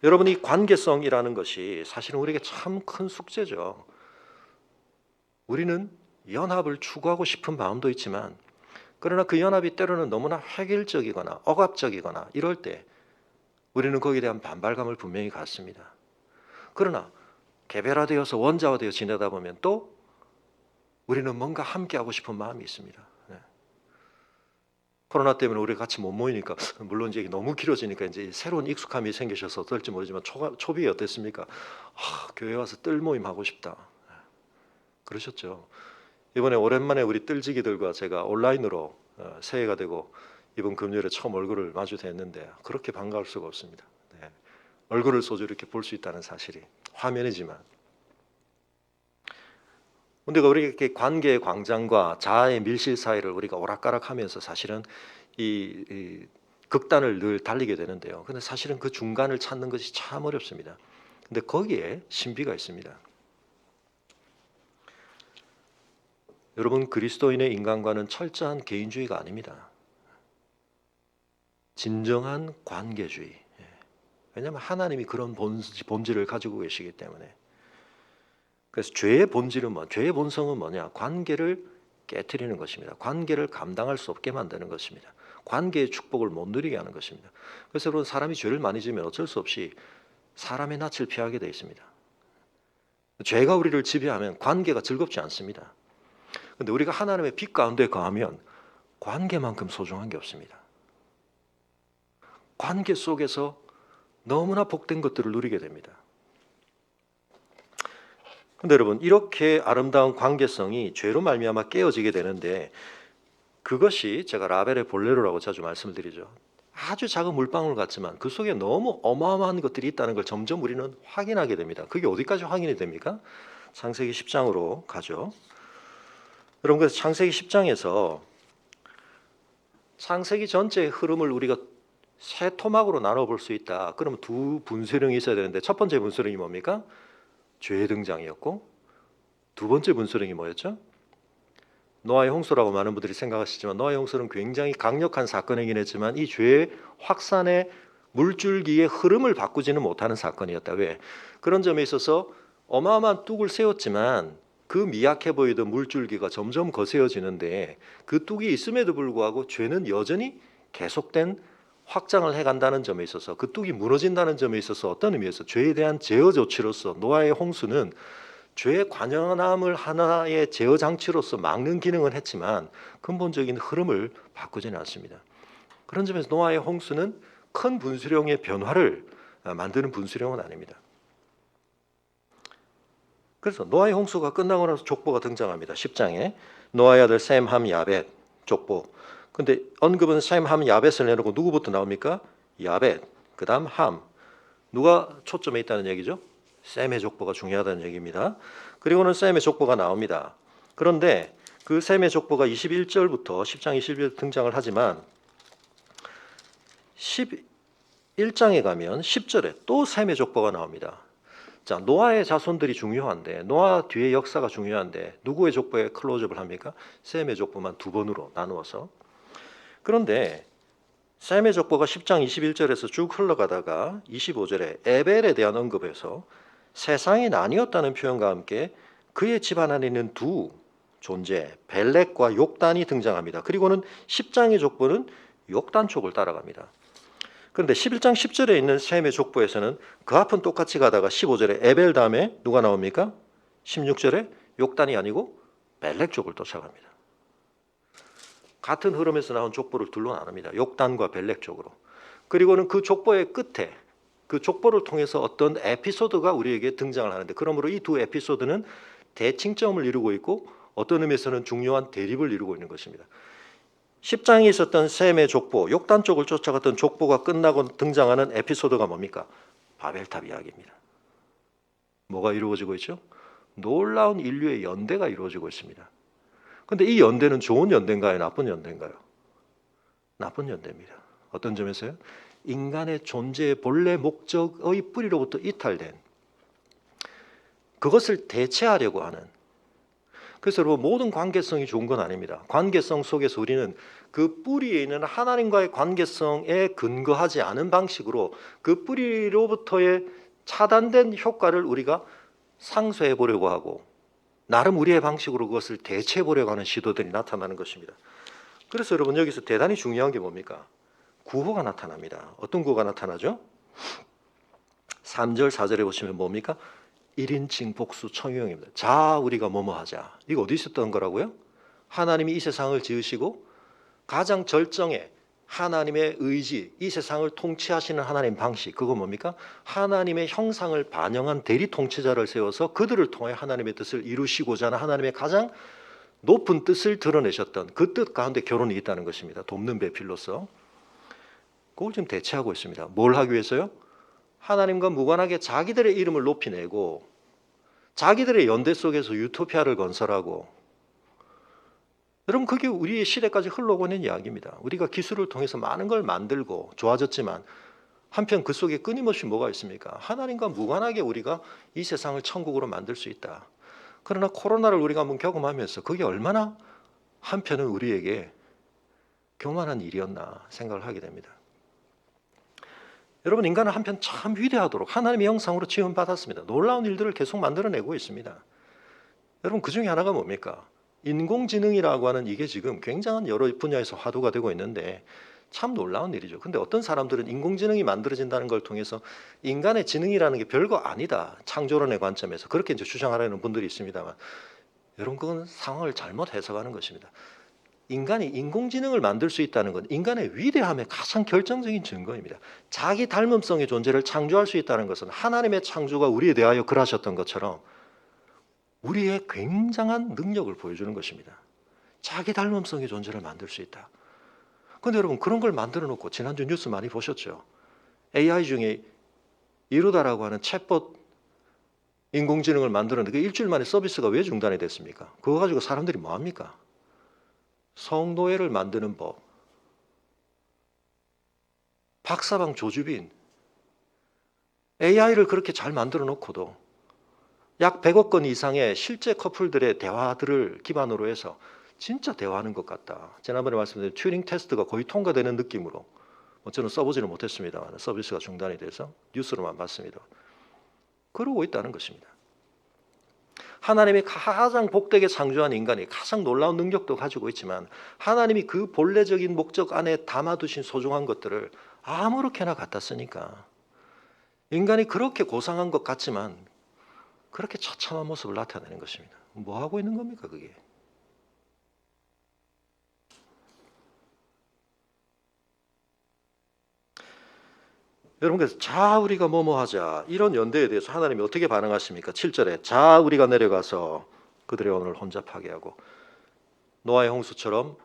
여러분, 이 관계성이라는 것이 사실은 우리에게 참 큰 숙제죠. 우리는 연합을 추구하고 싶은 마음도 있지만, 그러나 그 연합이 때로는 너무나 획일적이거나 억압적이거나 이럴 때 우리는 거기에 대한 반발감을 분명히 갖습니다. 그러나 개별화되어서 원자화되어 지내다 보면 또 우리는 뭔가 함께하고 싶은 마음이 있습니다. 네. 코로나 때문에 우리 같이 못 모이니까, 물론 이제 너무 길어지니까 이제 새로운 익숙함이 생기셔서 어떨지 모르지만 초비에 어땠습니까? 교회 와서 뜰 모임 하고 싶다. 그러셨죠. 이번에 오랜만에 우리 뜰지기들과 제가 온라인으로 새해가 되고 이번 금요일에 처음 얼굴을 마주 댔는데 그렇게 반가울 수가 없습니다. 네. 얼굴을 소주 이렇게 볼 수 있다는 사실이 화면이지만, 근데 우리가 이렇게 관계의 광장과 자아의 밀실 사이를 우리가 오락가락하면서 사실은 이 극단을 늘 달리게 되는데요. 근데 사실은 그 중간을 찾는 것이 참 어렵습니다. 근데 거기에 신비가 있습니다. 여러분, 그리스도인의 인간관은 철저한 개인주의가 아닙니다. 진정한 관계주의. 왜냐하면 하나님이 그런 본질을 가지고 계시기 때문에. 그래서 죄의 본질은 죄의 본성은 뭐냐? 관계를 깨트리는 것입니다. 관계를 감당할 수 없게 만드는 것입니다. 관계의 축복을 못 누리게 하는 것입니다. 그래서 여러분, 사람이 죄를 많이 지으면 어쩔 수 없이 사람의 낯을 피하게 되어 있습니다. 죄가 우리를 지배하면 관계가 즐겁지 않습니다. 그런데 우리가 하나님의 빛 가운데 거하면 관계만큼 소중한 게 없습니다. 관계 속에서 너무나 복된 것들을 누리게 됩니다. 근데 여러분, 이렇게 아름다운 관계성이 죄로 말미암아 깨어지게 되는데, 그것이 제가 라벨의 볼레로라고 자주 말씀을 드리죠. 아주 작은 물방울 같지만 그 속에 너무 어마어마한 것들이 있다는 걸 점점 우리는 확인하게 됩니다. 그게 어디까지 확인이 됩니까? 창세기 10장으로 가죠. 여러분, 그래서 창세기 10장에서 창세기 전체의 흐름을 우리가 세 토막으로 나눠볼 수 있다. 그러면 두 분수령이 있어야 되는데, 첫 번째 분수령이 뭡니까? 죄의 등장이었고, 두 번째 분수령이 뭐였죠? 노아의 홍수라고 많은 분들이 생각하시지만, 노아의 홍수는 굉장히 강력한 사건이긴 했지만 이 죄의 확산의 물줄기의 흐름을 바꾸지는 못하는 사건이었다. 왜? 그런 점에 있어서 어마어마한 뚝을 세웠지만 그 미약해 보이던 물줄기가 점점 거세어지는데, 그 뚝이 있음에도 불구하고 죄는 여전히 계속된 확장을 해간다는 점에 있어서, 그 뚝이 무너진다는 점에 있어서 어떤 의미에서 죄에 대한 제어 조치로서 노아의 홍수는 죄의 관연함을 하나의 제어 장치로서 막는 기능은 했지만 근본적인 흐름을 바꾸지는 않습니다. 그런 점에서 노아의 홍수는 큰 분수령의 변화를 만드는 분수령은 아닙니다. 그래서 노아의 홍수가 끝나고 나서 족보가 등장합니다. 10장에 노아의 아들 셈, 함, 야벳 족보. 근데 언급은 셈, 함, 야벳을 내놓고 누구부터 나옵니까? 야벳, 그 다음 함. 누가 초점에 있다는 얘기죠? 셈의 족보가 중요하다는 얘기입니다. 그리고는 셈의 족보가 나옵니다. 그런데 그 셈의 족보가 21절부터 10장 21절 등장을 하지만 11장에 가면 10절에 또 셈의 족보가 나옵니다. 자, 노아의 자손들이 중요한데, 노아 뒤의 역사가 중요한데 누구의 족보에 클로즈업을 합니까? 셈의 족보만 두 번으로 나누어서. 그런데 셈의 족보가 10장 21절에서 쭉 흘러가다가 25절에 에벨에 대한 언급에서 세상이 나뉘었다는 표현과 함께 그의 집안 안에 있는 두 존재 벨렉과 욕단이 등장합니다. 그리고는 10장의 족보는 욕단 족을 따라갑니다. 그런데 11장 10절에 있는 셈의 족보에서는 그 앞은 똑같이 가다가 15절에 에벨 다음에 누가 나옵니까? 16절에 욕단이 아니고 벨렉 족을 쫓아갑니다. 같은 흐름에서 나온 족보를 둘로 나눕니다. 욕단과 벨렉 족으로. 그리고는 그 족보의 끝에 그 족보를 통해서 어떤 에피소드가 우리에게 등장을 하는데, 그러므로 이 두 에피소드는 대칭점을 이루고 있고 어떤 의미에서는 중요한 대립을 이루고 있는 것입니다. 10장에 있었던 셈의 족보, 욕단 쪽을 쫓아갔던 족보가 끝나고 등장하는 에피소드가 뭡니까? 바벨탑 이야기입니다. 뭐가 이루어지고 있죠? 놀라운 인류의 연대가 이루어지고 있습니다. 그런데 이 연대는 좋은 연대인가요? 나쁜 연대인가요? 나쁜 연대입니다. 어떤 점에서요? 인간의 존재의 본래 목적의 뿌리로부터 이탈된, 그것을 대체하려고 하는, 그래서 여러분 모든 관계성이 좋은 건 아닙니다. 관계성 속에서 우리는 그 뿌리에 있는 하나님과의 관계성에 근거하지 않은 방식으로 그 뿌리로부터의 차단된 효과를 우리가 상쇄해 보려고 하고 나름 우리의 방식으로 그것을 대체해 보려고 하는 시도들이 나타나는 것입니다. 그래서 여러분 여기서 대단히 중요한 게 뭡니까? 구호가 나타납니다. 어떤 구호가 나타나죠? 3절 4절에 보시면 뭡니까? 1인칭 복수 청유형입니다. 자 우리가 뭐뭐 하자. 이거 어디 있었던 거라고요? 하나님이 이 세상을 지으시고 가장 절정의 하나님의 의지, 이 세상을 통치하시는 하나님 방식, 그거 뭡니까? 하나님의 형상을 반영한 대리 통치자를 세워서 그들을 통해 하나님의 뜻을 이루시고자 하는 하나님의 가장 높은 뜻을 드러내셨던 그 뜻 가운데 결혼이 있다는 것입니다. 돕는 배필로서. 그걸 지금 대체하고 있습니다. 뭘 하기 위해서요? 하나님과 무관하게 자기들의 이름을 높이내고 자기들의 연대 속에서 유토피아를 건설하고, 여러분 그게 우리의 시대까지 흘러오고 있는 이야기입니다. 우리가 기술을 통해서 많은 걸 만들고 좋아졌지만 한편 그 속에 끊임없이 뭐가 있습니까? 하나님과 무관하게 우리가 이 세상을 천국으로 만들 수 있다. 그러나 코로나를 우리가 한번 경험하면서 그게 얼마나 한편은 우리에게 교만한 일이었나 생각을 하게 됩니다. 여러분 인간은 한편 참 위대하도록 하나님의 형상으로 지음받았습니다. 놀라운 일들을 계속 만들어내고 있습니다. 여러분 그 중에 하나가 뭡니까? 인공지능이라고 하는 이게 지금 굉장한 여러 분야에서 화두가 되고 있는데 참 놀라운 일이죠. 근데 어떤 사람들은 인공지능이 만들어진다는 걸 통해서 인간의 지능이라는 게 별거 아니다. 창조론의 관점에서 그렇게 이제 주장하려는 분들이 있습니다만, 여러분 그건 상황을 잘못 해석하는 것입니다. 인간이 인공지능을 만들 수 있다는 건 인간의 위대함의 가장 결정적인 증거입니다. 자기 닮음성의 존재를 창조할 수 있다는 것은 하나님의 창조가 우리에 대하여 그러하셨던 것처럼 우리의 굉장한 능력을 보여주는 것입니다. 자기 닮음성의 존재를 만들 수 있다. 그런데 여러분 그런 걸 만들어 놓고 지난주 뉴스 많이 보셨죠? AI 중에 이루다라고 하는 챗봇 인공지능을 만들었는데 그 일주일 만에 서비스가 왜 중단이 됐습니까? 그거 가지고 사람들이 뭐합니까? 성노예를 만드는 법, 박사방 조주빈, AI를 그렇게 잘 만들어 놓고도 약 100억 건 이상의 실제 커플들의 대화들을 기반으로 해서 진짜 대화하는 것 같다. 지난번에 말씀드린 튜링 테스트가 거의 통과되는 느낌으로, 저는 써보지는 못했습니다만 서비스가 중단이 돼서 뉴스로만 봤습니다. 그러고 있다는 것입니다. 하나님이 가장 복되게 창조한 인간이 가장 놀라운 능력도 가지고 있지만 하나님이 그 본래적인 목적 안에 담아두신 소중한 것들을 아무렇게나 갖다 쓰니까 인간이 그렇게 고상한 것 같지만 그렇게 처참한 모습을 나타내는 것입니다. 뭐 하고 있는 겁니까 그게? 여러분 그래서 자 우리가 뭐뭐 하자 이런 연대에 대해서 하나님이 어떻게 반응하십니까? 7절에 자 우리가 내려가서 그들의 언어를 혼잡하게 하고 노아의 홍수처럼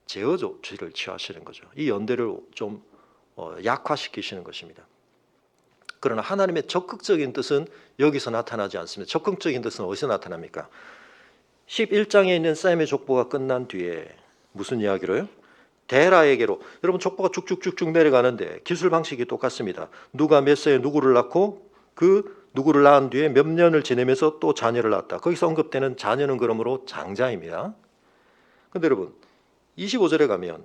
제어 조치를 취하시는 거죠. 이 연대를 좀 약화시키시는 것입니다. 그러나 하나님의 적극적인 뜻은 여기서 나타나지 않습니다. 적극적인 뜻은 어디서 나타납니까? 11장에 있는 셈의 족보가 끝난 뒤에 무슨 이야기로요? 데라에게로, 여러분 족보가 쭉쭉쭉쭉 내려가는데 기술 방식이 똑같습니다. 누가 몇 세에 누구를 낳고 그 누구를 낳은 뒤에 몇 년을 지내면서 또 자녀를 낳았다. 거기서 언급되는 자녀는 그러므로 장자입니다. 근데 여러분 25절에 가면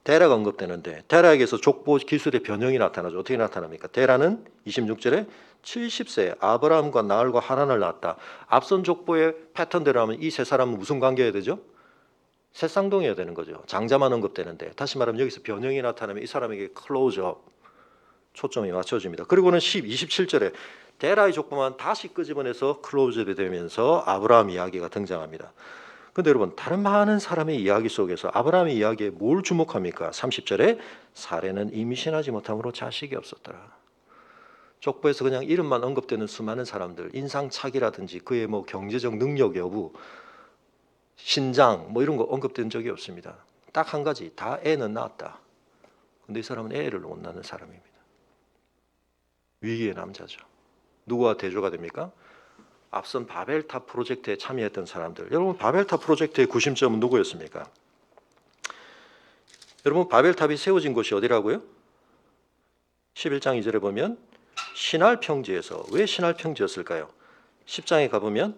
데라가 언급되는데 데라에게서 족보 기술의 변형이 나타나죠. 어떻게 나타납니까? 데라는 26절에 70세 아브라함과 나흘과 하란을 낳았다. 앞선 족보의 패턴대로 하면 이 세 사람은 무슨 관계여야 되죠? 새쌍둥이여야 되는 거죠. 장자만 언급되는데 다시 말하면 여기서 변형이 나타나면 이 사람에게 클로즈업, 초점이 맞춰집니다. 그리고는 27절에 데라의 족보만 다시 끄집어내서 클로즈업이 되면서 아브라함 이야기가 등장합니다. 그런데 여러분 다른 많은 사람의 이야기 속에서 아브라함의 이야기에 뭘 주목합니까? 30절에 사례는 임신하지 못함으로 자식이 없었더라. 족보에서 그냥 이름만 언급되는 수많은 사람들, 인상착의라든지 그의 뭐 경제적 능력 여부, 신장 뭐 이런 거 언급된 적이 없습니다. 딱 한 가지, 다 애는 낳았다. 근데 이 사람은 애를 못 낳는 사람입니다. 위기의 남자죠. 누구와 대조가 됩니까? 앞선 바벨탑 프로젝트에 참여했던 사람들. 여러분 바벨탑 프로젝트의 구심점은 누구였습니까? 여러분 바벨탑이 세워진 곳이 어디라고요? 11장 2절에 보면 신할 평지에서. 왜 신할 평지였을까요? 10장에 가보면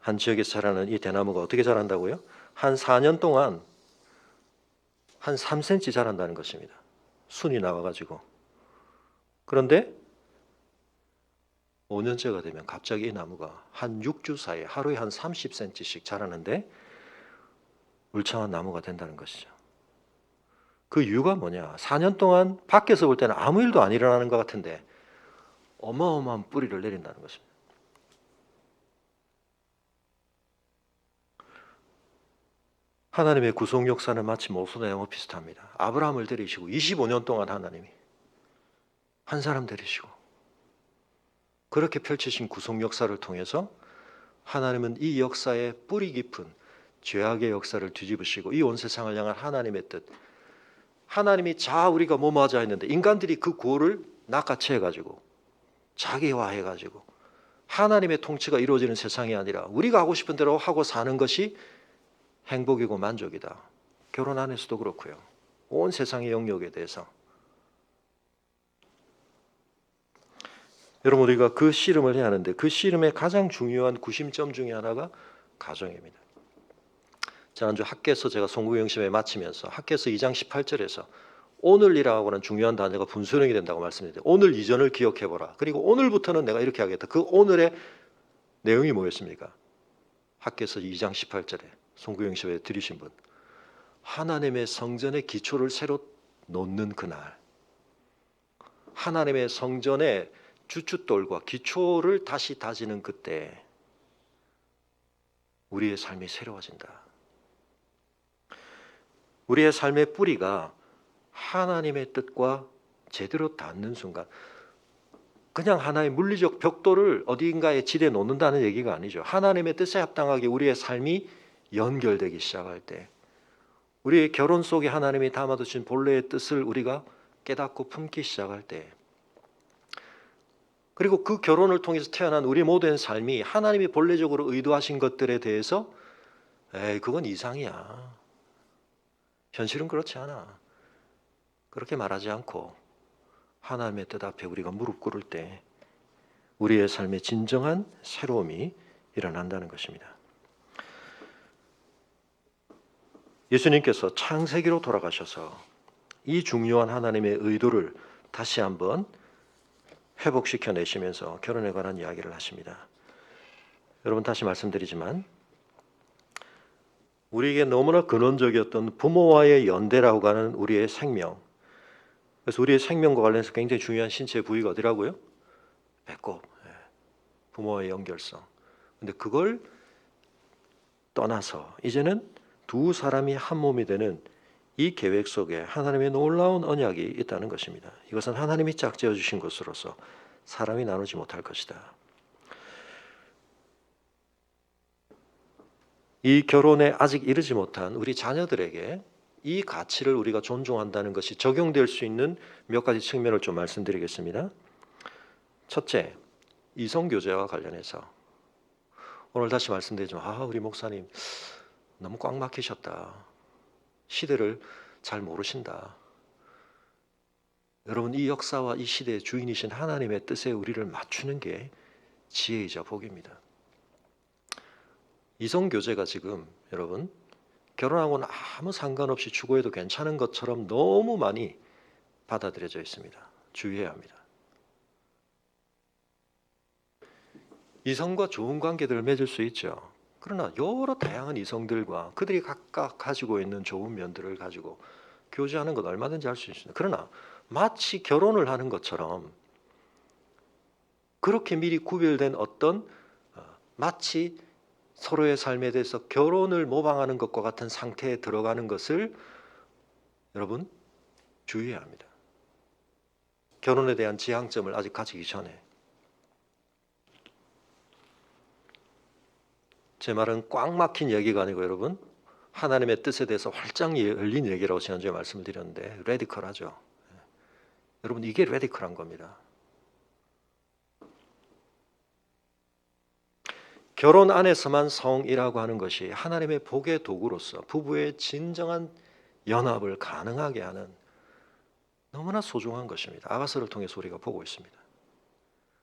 한 지역에서 자라는 이 대나무가 어떻게 자란다고요? 한 4년 동안 한 3cm 자란다는 것입니다. 순이 나와가지고. 그런데 5년째가 되면 갑자기 이 나무가 한 6주 사이에 하루에 한 30cm씩 자라는데 울창한 나무가 된다는 것이죠. 그 이유가 뭐냐? 4년 동안 밖에서 볼 때는 아무 일도 안 일어나는 것 같은데 어마어마한 뿌리를 내린다는 것입니다. 하나님의 구속 역사는 마치 모세와 영어 비슷합니다. 아브라함을 데리시고 25년 동안 하나님이 한 사람 데리시고 그렇게 펼치신 구속 역사를 통해서 하나님은 이 역사의 뿌리 깊은 죄악의 역사를 뒤집으시고 이 온 세상을 향한 하나님의 뜻, 하나님이 자 우리가 뭐뭐 하자 했는데 인간들이 그 구호를 낚아채 가지고 자기화해 가지고 하나님의 통치가 이루어지는 세상이 아니라 우리가 하고 싶은 대로 하고 사는 것이 행복이고 만족이다. 결혼 안에서도 그렇고요. 온 세상의 영역에 대해서 여러분 우리가 그 씨름을 해야 하는데 그 씨름의 가장 중요한 구심점 중에 하나가 가정입니다. 지난주 학개서 제가 송구영심에 마치면서 학개서 2장 18절에서 오늘이라고 하는 중요한 단어가 분수령이 된다고 말씀드렸는데 오늘 이전을 기억해보라. 그리고 오늘부터는 내가 이렇게 하겠다. 그 오늘의 내용이 뭐였습니까? 학개서 2장 18절에 송구영심에 들으신 분 하나님의 성전의 기초를 새로 놓는 그날 하나님의 성전의 주춧돌과 기초를 다시 다지는 그때 우리의 삶이 새로워진다. 우리의 삶의 뿌리가 하나님의 뜻과 제대로 닿는 순간 그냥 하나의 물리적 벽돌을 어딘가에 지대 놓는다는 얘기가 아니죠. 하나님의 뜻에 합당하게 우리의 삶이 연결되기 시작할 때 우리의 결혼 속에 하나님이 담아두신 본래의 뜻을 우리가 깨닫고 품기 시작할 때 그리고 그 결혼을 통해서 태어난 우리 모든 삶이 하나님이 본래적으로 의도하신 것들에 대해서 그건 이상이야. 현실은 그렇지 않아. 그렇게 말하지 않고 하나님의 뜻 앞에 우리가 무릎 꿇을 때 우리의 삶에 진정한 새로움이 일어난다는 것입니다. 예수님께서 창세기로 돌아가셔서 이 중요한 하나님의 의도를 다시 한번 회복시켜 내시면서 결혼에 관한 이야기를 하십니다. 여러분 다시 말씀드리지만 우리에게 너무나 근원적이었던 부모와의 연대라고 하는 우리의 생명 그래서 우리의 생명과 관련해서 굉장히 중요한 신체 부위가 어디라고요? 배꼽, 부모와의 연결성. 근데 그걸 떠나서 이제는 두 사람이 한 몸이 되는 이 계획 속에 하나님의 놀라운 언약이 있다는 것입니다. 이것은 하나님이 짝지어 주신 것으로서 사람이 나누지 못할 것이다. 이 결혼에 아직 이르지 못한 우리 자녀들에게 이 가치를 우리가 존중한다는 것이 적용될 수 있는 몇 가지 측면을 좀 말씀드리겠습니다. 첫째, 이성교제와 관련해서 오늘 다시 말씀드리지만 우리 목사님 너무 꽉 막히셨다. 시대를 잘 모르신다. 여러분 이 역사와 이 시대의 주인이신 하나님의 뜻에 우리를 맞추는 게 지혜이자 복입니다. 이성교제가 지금 여러분 결혼하고는 아무 상관없이 추구해도 괜찮은 것처럼 너무 많이 받아들여져 있습니다. 주의해야 합니다. 이성과 좋은 관계들을 맺을 수 있죠. 그러나 여러 다양한 이성들과 그들이 각각 가지고 있는 좋은 면들을 가지고 교제하는 것 얼마든지 할 수 있습니다. 그러나 마치 결혼을 하는 것처럼 그렇게 미리 구별된 어떤 마치 서로의 삶에 대해서 결혼을 모방하는 것과 같은 상태에 들어가는 것을 여러분 주의해야 합니다. 결혼에 대한 지향점을 아직 가지기 전에 제 말은 꽉 막힌 얘기가 아니고 여러분 하나님의 뜻에 대해서 활짝 열린 얘기라고 지난주에 말씀을 드렸는데 레디컬하죠. 여러분 이게 레디컬한 겁니다. 결혼 안에서만 성이라고 하는 것이 하나님의 복의 도구로서 부부의 진정한 연합을 가능하게 하는 너무나 소중한 것입니다. 아가서를 통해서 우리가 보고 있습니다.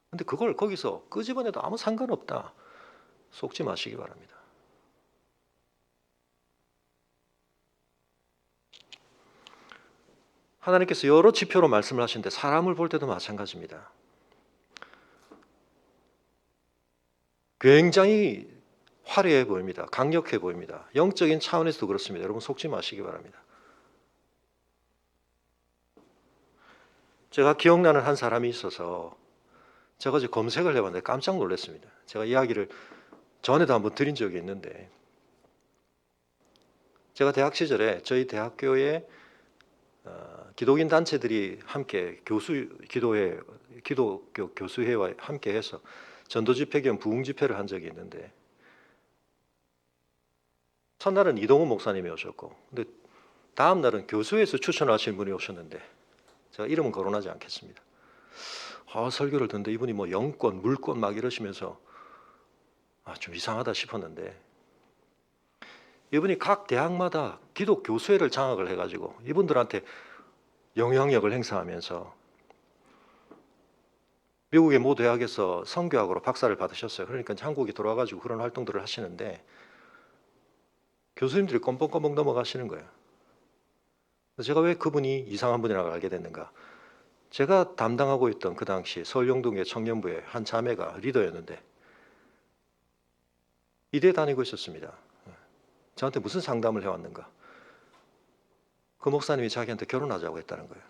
근데 그걸 거기서 끄집어내도 아무 상관없다. 속지 마시기 바랍니다. 하나님께서 여러 지표로 말씀을 하시는데 사람을 볼 때도 마찬가지입니다. 굉장히 화려해 보입니다. 강력해 보입니다. 영적인 차원에서도 그렇습니다. 여러분 속지 마시기 바랍니다. 제가 기억나는 한 사람이 있어서 제가 이제 검색을 해봤는데 깜짝 놀랐습니다. 제가 이야기를 전에도 한번 드린 적이 있는데, 제가 대학 시절에 저희 대학교에 기독인 단체들이 함께 기독교 교수회와 함께해서 전도 집회 겸 부흥 집회를 한 적이 있는데, 첫날은 이동훈 목사님이 오셨고, 근데 다음 날은 교수회에서 추천하신 분이 오셨는데, 제가 이름은 거론하지 않겠습니다. 설교를 듣는데 이분이 뭐 영권, 물권 막 이러시면서 좀 이상하다 싶었는데, 이분이 각 대학마다 기독 교수회를 장악을 해가지고 이분들한테 영향력을 행사하면서 미국의 모 대학에서 선교학으로 박사를 받으셨어요. 그러니까 한국에 돌아와가지고 그런 활동들을 하시는데 교수님들이 껌뻑껌뻑 넘어가시는 거예요. 제가 왜 그분이 이상한 분이라고 알게 됐는가? 제가 담당하고 있던 그 당시 서울영동의 청년부의 한 자매가 리더였는데 이대에 다니고 있었습니다. 저한테 무슨 상담을 해왔는가? 그 목사님이 자기한테 결혼하자고 했다는 거예요.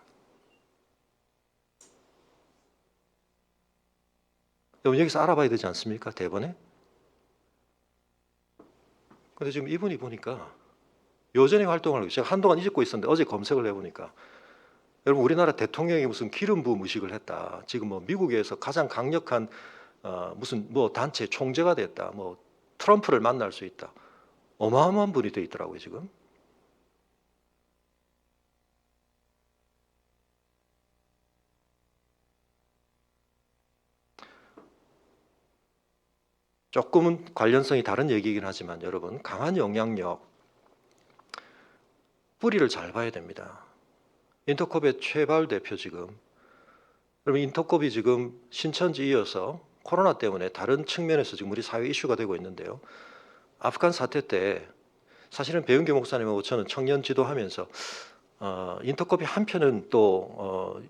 여러분 여기서 알아봐야 되지 않습니까? 대번에? 근데 지금 이분이 보니까 여전히 활동을 하고, 제가 한동안 잊고 있었는데 어제 검색을 해보니까 여러분 우리나라 대통령이 무슨 기름 부음 의식을 했다. 지금 뭐 미국에서 가장 강력한 무슨 뭐 단체 총재가 됐다. 뭐 트럼프를 만날 수 있다. 어마어마한 분이 돼 있더라고요 지금. 조금은 관련성이 다른 얘기이긴 하지만 여러분 강한 영향력, 뿌리를 잘 봐야 됩니다. 인터컵의 최발 대표 지금, 여러분 인터컵이 지금 신천지 이어서 코로나 때문에 다른 측면에서 지금 우리 사회 이슈가 되고 있는데요. 아프간 사태 때 사실은 배은규 목사님하고 저는 청년 지도하면서 인터컵이 한편은 또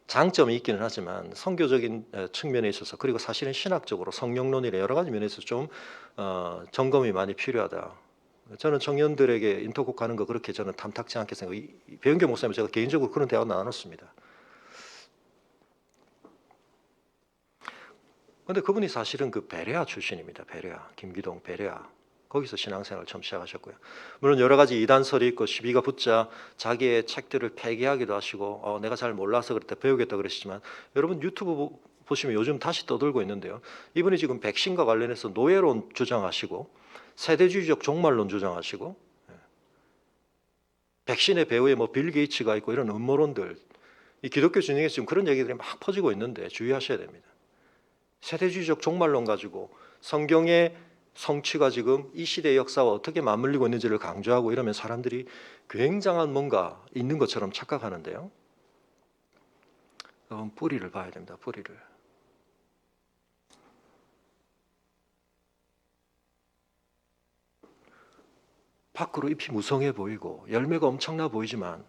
장점이 있기는 하지만 선교적인 측면에 있어서, 그리고 사실은 신학적으로 성령론이나 여러 가지 면에서 좀 점검이 많이 필요하다. 저는 청년들에게 인터콕 가는 거 그렇게 저는 탐탁지 않게 생각해요. 배은규 목사님 제가 개인적으로 그런 대화 나눴습니다. 근데 그분이 사실은 그 베레아 출신입니다. 베레아, 김기동 베레아. 거기서 신앙생활을 처음 시작하셨고요. 물론 여러 가지 이단설이 있고 시비가 붙자 자기의 책들을 폐기하기도 하시고 내가 잘 몰라서 그랬다 배우겠다 그러시지만, 여러분 유튜브 보시면 요즘 다시 떠들고 있는데요. 이분이 지금 백신과 관련해서 노예론 주장하시고 세대주의적 종말론 주장하시고 백신의 배후에 뭐 빌 게이츠가 있고 이런 음모론들, 이 기독교 진영에서 지금 그런 얘기들이 막 퍼지고 있는데 주의하셔야 됩니다. 세대주의적 종말론 가지고 성경의 성취가 지금 이 시대의 역사와 어떻게 맞물리고 있는지를 강조하고 이러면 사람들이 굉장한 뭔가 있는 것처럼 착각하는데요. 뿌리를 봐야 됩니다. 뿌리를. 밖으로 잎이 무성해 보이고 열매가 엄청나 보이지만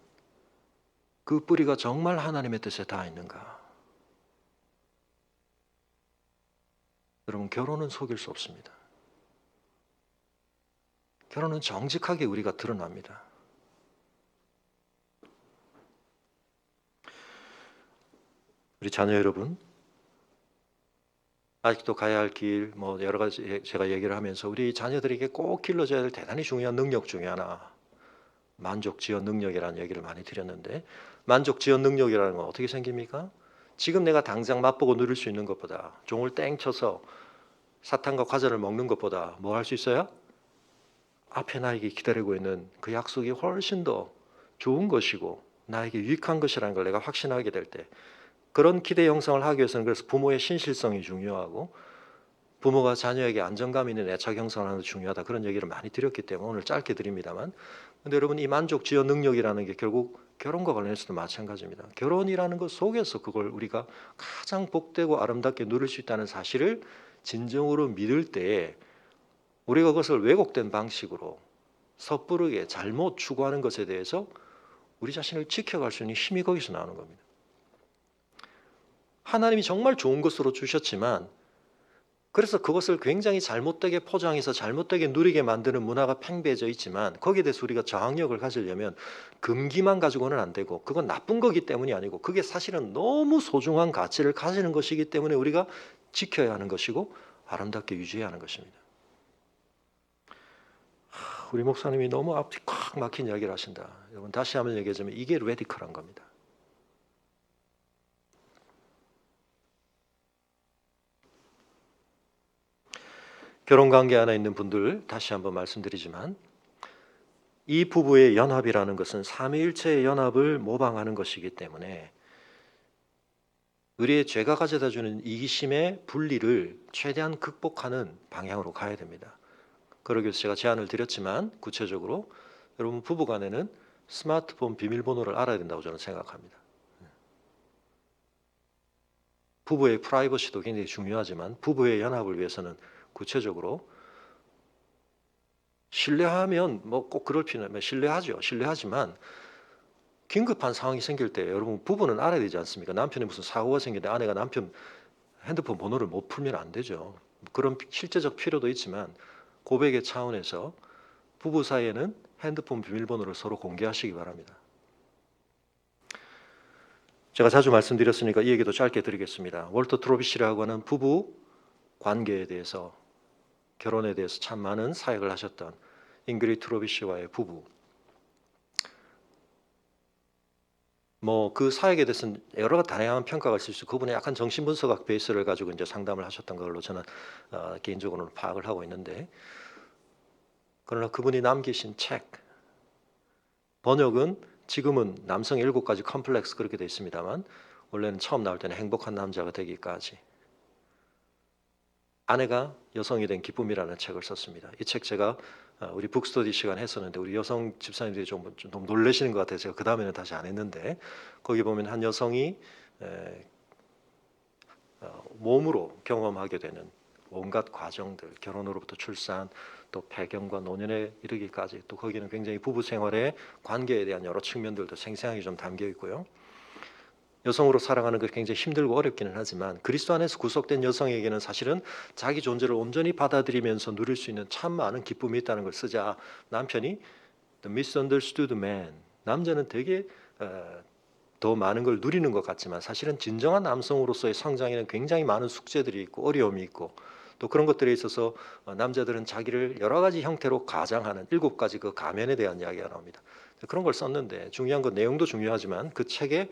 그 뿌리가 정말 하나님의 뜻에 닿아 있는가? 여러분 결혼은 속일 수 없습니다. 결혼은 정직하게 우리가 드러납니다. 우리 자녀 여러분, 아직도 가야 할 길, 뭐 여러 가지 제가 얘기를 하면서 우리 자녀들에게 꼭 길러줘야 될 대단히 중요한 능력 중에 하나, 만족 지연 능력이라는 얘기를 많이 드렸는데, 만족 지연 능력이라는 건 어떻게 생깁니까? 지금 내가 당장 맛보고 누릴 수 있는 것보다, 종을 땡 쳐서 사탕과 과자를 먹는 것보다 뭐 할 수 있어요? 앞에 나에게 기다리고 있는 그 약속이 훨씬 더 좋은 것이고 나에게 유익한 것이라는 걸 내가 확신하게 될 때, 그런 기대 형성을 하기 위해서는 그래서 부모의 신실성이 중요하고 부모가 자녀에게 안정감 있는 애착 형성을 하는 게 중요하다, 그런 얘기를 많이 드렸기 때문에 오늘 짧게 드립니다만, 근데 여러분 이 만족 지연 능력이라는 게 결국 결혼과 관련해서도 마찬가지입니다. 결혼이라는 것 속에서 그걸 우리가 가장 복되고 아름답게 누릴 수 있다는 사실을 진정으로 믿을 때에 우리가 그것을 왜곡된 방식으로 섣부르게 잘못 추구하는 것에 대해서 우리 자신을 지켜갈 수 있는 힘이 거기서 나오는 겁니다. 하나님이 정말 좋은 것으로 주셨지만 그래서 그것을 굉장히 잘못되게 포장해서 잘못되게 누리게 만드는 문화가 팽배해져 있지만 거기에 대해서 우리가 저항력을 가지려면 금기만 가지고는 안 되고 그건 나쁜 거기 때문이 아니고 그게 사실은 너무 소중한 가치를 가지는 것이기 때문에 우리가 지켜야 하는 것이고 아름답게 유지해야 하는 것입니다. 우리 목사님이 너무 앞이 콱 막힌 이야기를 하신다. 여러분 다시 한번 얘기하자면 이게 레디컬한 겁니다. 결혼관계 안에 있는 분들 다시 한번 말씀드리지만 이 부부의 연합이라는 것은 삼위일체의 연합을 모방하는 것이기 때문에 우리의 죄가 가져다주는 이기심의 분리를 최대한 극복하는 방향으로 가야 됩니다. 그러기 위해서 제가 제안을 드렸지만 구체적으로 여러분 부부간에는 스마트폰 비밀번호를 알아야 된다고 저는 생각합니다. 부부의 프라이버시도 굉장히 중요하지만 부부의 연합을 위해서는 구체적으로 신뢰하면 뭐 꼭 그럴 필요는 신뢰하죠. 신뢰하지만 긴급한 상황이 생길 때 여러분 부부는 알아야 되지 않습니까? 남편이 무슨 사고가 생기는데 아내가 남편 핸드폰 번호를 못 풀면 안 되죠. 그런 실제적 필요도 있지만 고백의 차원에서 부부 사이에는 핸드폰 비밀번호를 서로 공개하시기 바랍니다. 제가 자주 말씀드렸으니까 이 얘기도 짧게 드리겠습니다. 월터 트로비시라고 하는 부부 관계에 대해서 결혼에 대해서 참 많은 사역을 하셨던 잉그리드 트로비시와의 부부. 뭐 그 사역에 대해서는 여러 다양한 평가가 있을 수 있고 그분의 약간 정신분석학 베이스를 가지고 이제 상담을 하셨던 걸로 저는 개인적으로는 파악을 하고 있는데 그러나 그분이 남기신 책 번역은 지금은 남성 7가지 컴플렉스 그렇게 되어 있습니다만 원래는 처음 나올 때는 행복한 남자가 되기까지 아내가 여성이 된 기쁨이라는 책을 썼습니다. 이 책 제가 우리 북스터디 시간 했었는데 우리 여성 집사님들이 좀 너무 놀라시는 것 같아서 제가 그 다음에는 다시 안 했는데 거기 보면 한 여성이 몸으로 경험하게 되는 온갖 과정들, 결혼으로부터 출산, 또 폐경과 노년에 이르기까지 또 거기는 굉장히 부부 생활의 관계에 대한 여러 측면들도 생생하게 좀 담겨 있고요. 여성으로 살아가는 것이 굉장히 힘들고 어렵기는 하지만 그리스도 안에서 구속된 여성에게는 사실은 자기 존재를 온전히 받아들이면서 누릴 수 있는 참 많은 기쁨이 있다는 걸 쓰자 남편이 The Misunderstood Man, 남자는 되게 더 많은 걸 누리는 것 같지만 사실은 진정한 남성으로서의 성장에는 굉장히 많은 숙제들이 있고 어려움이 있고 또 그런 것들에 있어서 남자들은 자기를 여러 가지 형태로 가장하는 7가지 그 가면에 대한 이야기가 나옵니다. 그런 걸 썼는데 중요한 건 내용도 중요하지만 그 책의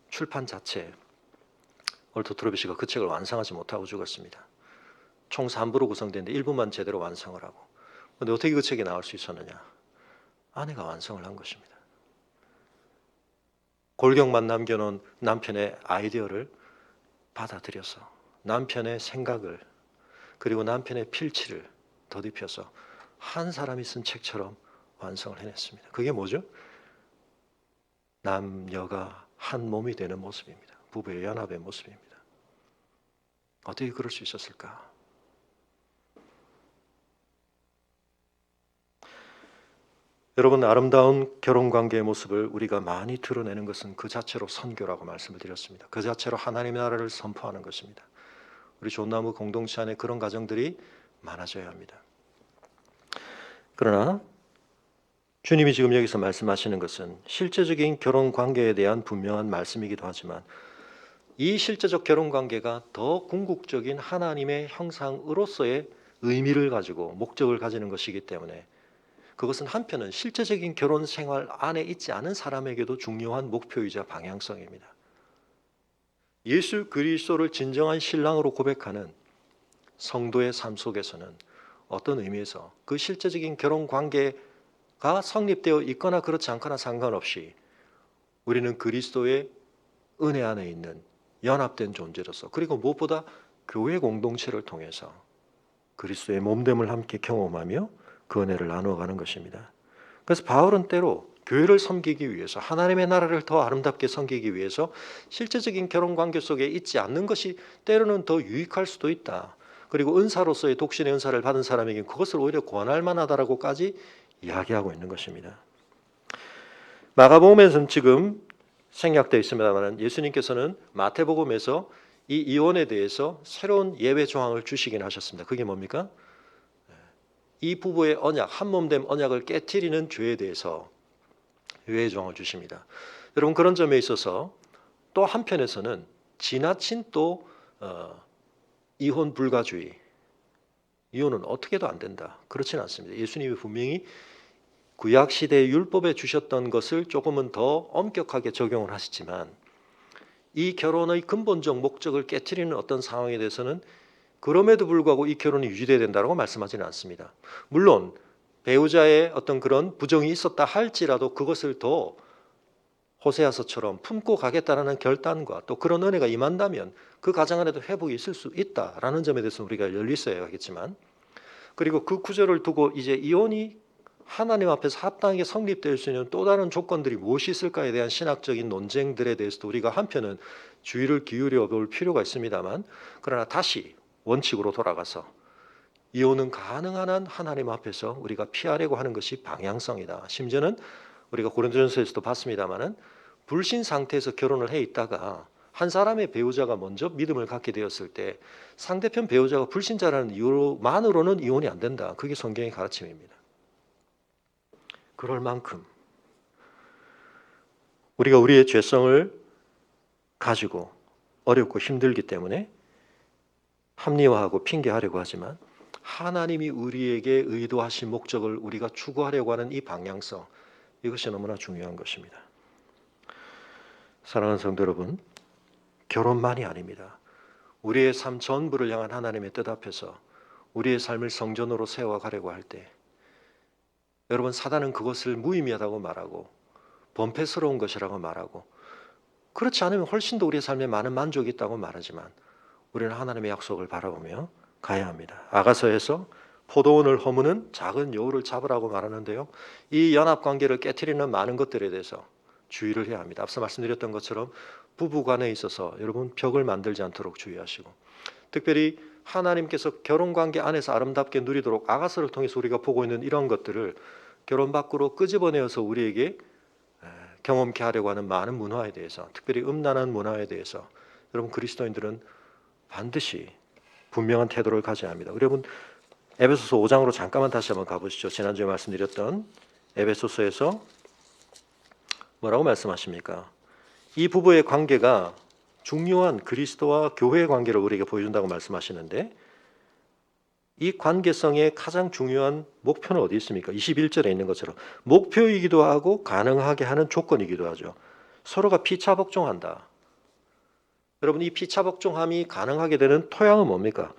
출판 자체 월터 트로비시가 그 책을 완성하지 못하고 죽었습니다. 총 3부로 구성되는데 1부만 제대로 완성을 하고 그런데 어떻게 그 책이 나올 수 있었느냐? 아내가 완성을 한 것입니다. 골경만 남겨놓은 남편의 아이디어를 받아들여서 남편의 생각을 그리고 남편의 필치를 더듬혀서 한 사람이 쓴 책처럼 완성을 해냈습니다. 그게 뭐죠? 남녀가 한 몸이 되는 모습입니다. 부부의 연합의 모습입니다. 어떻게 그럴 수 있었을까? 여러분 아름다운 결혼관계의 모습을 우리가 많이 드러내는 것은 그 자체로 선교라고 말씀을 드렸습니다. 그 자체로 하나님의 나라를 선포하는 것입니다. 우리 좋나무 공동체 안에 그런 가정들이 많아져야 합니다. 그러나 주님이 지금 여기서 말씀하시는 것은 실제적인 결혼관계에 대한 분명한 말씀이기도 하지만 이 실제적 결혼관계가 더 궁극적인 하나님의 형상으로서의 의미를 가지고 목적을 가지는 것이기 때문에 그것은 한편은 실제적인 결혼 생활 안에 있지 않은 사람에게도 중요한 목표이자 방향성입니다. 예수 그리스도를 진정한 신랑으로 고백하는 성도의 삶 속에서는 어떤 의미에서 그 실제적인 결혼 관계가 성립되어 있거나 그렇지 않거나 상관없이 우리는 그리스도의 은혜 안에 있는 연합된 존재로서 그리고 무엇보다 교회 공동체를 통해서 그리스도의 몸됨을 함께 경험하며 그 은혜를 나누어가는 것입니다. 그래서 바울은 때로 교회를 섬기기 위해서, 하나님의 나라를 더 아름답게 섬기기 위해서 실제적인 결혼 관계 속에 있지 않는 것이 때로는 더 유익할 수도 있다. 그리고 은사로서의 독신의 은사를 받은 사람에게 그것을 오히려 권할 만하다라고까지 이야기하고 있는 것입니다. 마가복음에서는 지금 생략되어 있습니다만 예수님께서는 마태복음에서 이 이혼에 대해서 새로운 예외 조항을 주시긴 하셨습니다. 그게 뭡니까? 이 부부의 언약, 한몸된 언약을 깨트리는 죄에 대해서 예외 조항을 주십니다. 여러분, 그런 점에 있어서 또 한편에서는 지나친 또 이혼 불가주의, 이혼은 어떻게 해도 안 된다, 그렇지는 않습니다. 예수님이 분명히 구약시대의 율법에 주셨던 것을 조금은 더 엄격하게 적용을 하시지만 이 결혼의 근본적 목적을 깨트리는 어떤 상황에 대해서는 그럼에도 불구하고 이 결혼이 유지돼야 된다고 말씀하지는 않습니다. 물론 배우자의 어떤 그런 부정이 있었다 할지라도 그것을 더 호세아서처럼 품고 가겠다라는 결단과 또 그런 은혜가 임한다면 그 가정 안에도 회복이 있을 수 있다라는 점에 대해서 우리가 열려 있어야 하겠지만, 그리고 그 구절을 두고 이제 이혼이 하나님 앞에서 합당하게 성립될 수 있는 또 다른 조건들이 무엇이 있을까에 대한 신학적인 논쟁들에 대해서도 우리가 한편은 주의를 기울여 볼 필요가 있습니다만, 그러나 다시 원칙으로 돌아가서 이혼은 가능한 한 하나님 앞에서 우리가 피하려고 하는 것이 방향성이다. 심지어는 우리가 고린도전서에서도 봤습니다마는 불신 상태에서 결혼을 해 있다가 한 사람의 배우자가 먼저 믿음을 갖게 되었을 때 상대편 배우자가 불신자라는 이유만으로는 이혼이 안 된다. 그게 성경의 가르침입니다. 그럴 만큼 우리가 우리의 죄성을 가지고 어렵고 힘들기 때문에 합리화하고 핑계하려고 하지만 하나님이 우리에게 의도하신 목적을 우리가 추구하려고 하는 이 방향성, 이것이 너무나 중요한 것입니다. 사랑하는 성도 여러분, 결혼만이 아닙니다. 우리의 삶 전부를 향한 하나님의 뜻 앞에서 우리의 삶을 성전으로 세워가려고 할 때 여러분, 사단은 그것을 무의미하다고 말하고 범패스러운 것이라고 말하고, 그렇지 않으면 훨씬 더 우리의 삶에 많은 만족이 있다고 말하지만 우리는 하나님의 약속을 바라보며 가야 합니다. 아가서에서 포도원을 허무는 작은 여우를 잡으라고 말하는데요, 이 연합관계를 깨트리는 많은 것들에 대해서 주의를 해야 합니다. 앞서 말씀드렸던 것처럼 부부간에 있어서 여러분 벽을 만들지 않도록 주의하시고, 특별히 하나님께서 결혼관계 안에서 아름답게 누리도록 아가서를 통해서 우리가 보고 있는 이런 것들을 결혼 밖으로 끄집어내어서 우리에게 경험케 하려고 하는 많은 문화에 대해서, 특별히 음란한 문화에 대해서 여러분 그리스도인들은 반드시 분명한 태도를 가져야 합니다. 여러분, 에베소서 5장으로 잠깐만 다시 한번 가보시죠. 지난주에 말씀드렸던 에베소서에서 뭐라고 말씀하십니까? 이 부부의 관계가 중요한 그리스도와 교회의 관계를 우리에게 보여준다고 말씀하시는데, 이 관계성의 가장 중요한 목표는 어디 있습니까? 21절에 있는 것처럼 목표이기도 하고 가능하게 하는 조건이기도 하죠. 서로가 피차복종한다. 여러분, 이 피차복종함이 가능하게 되는 토양은 뭡니까?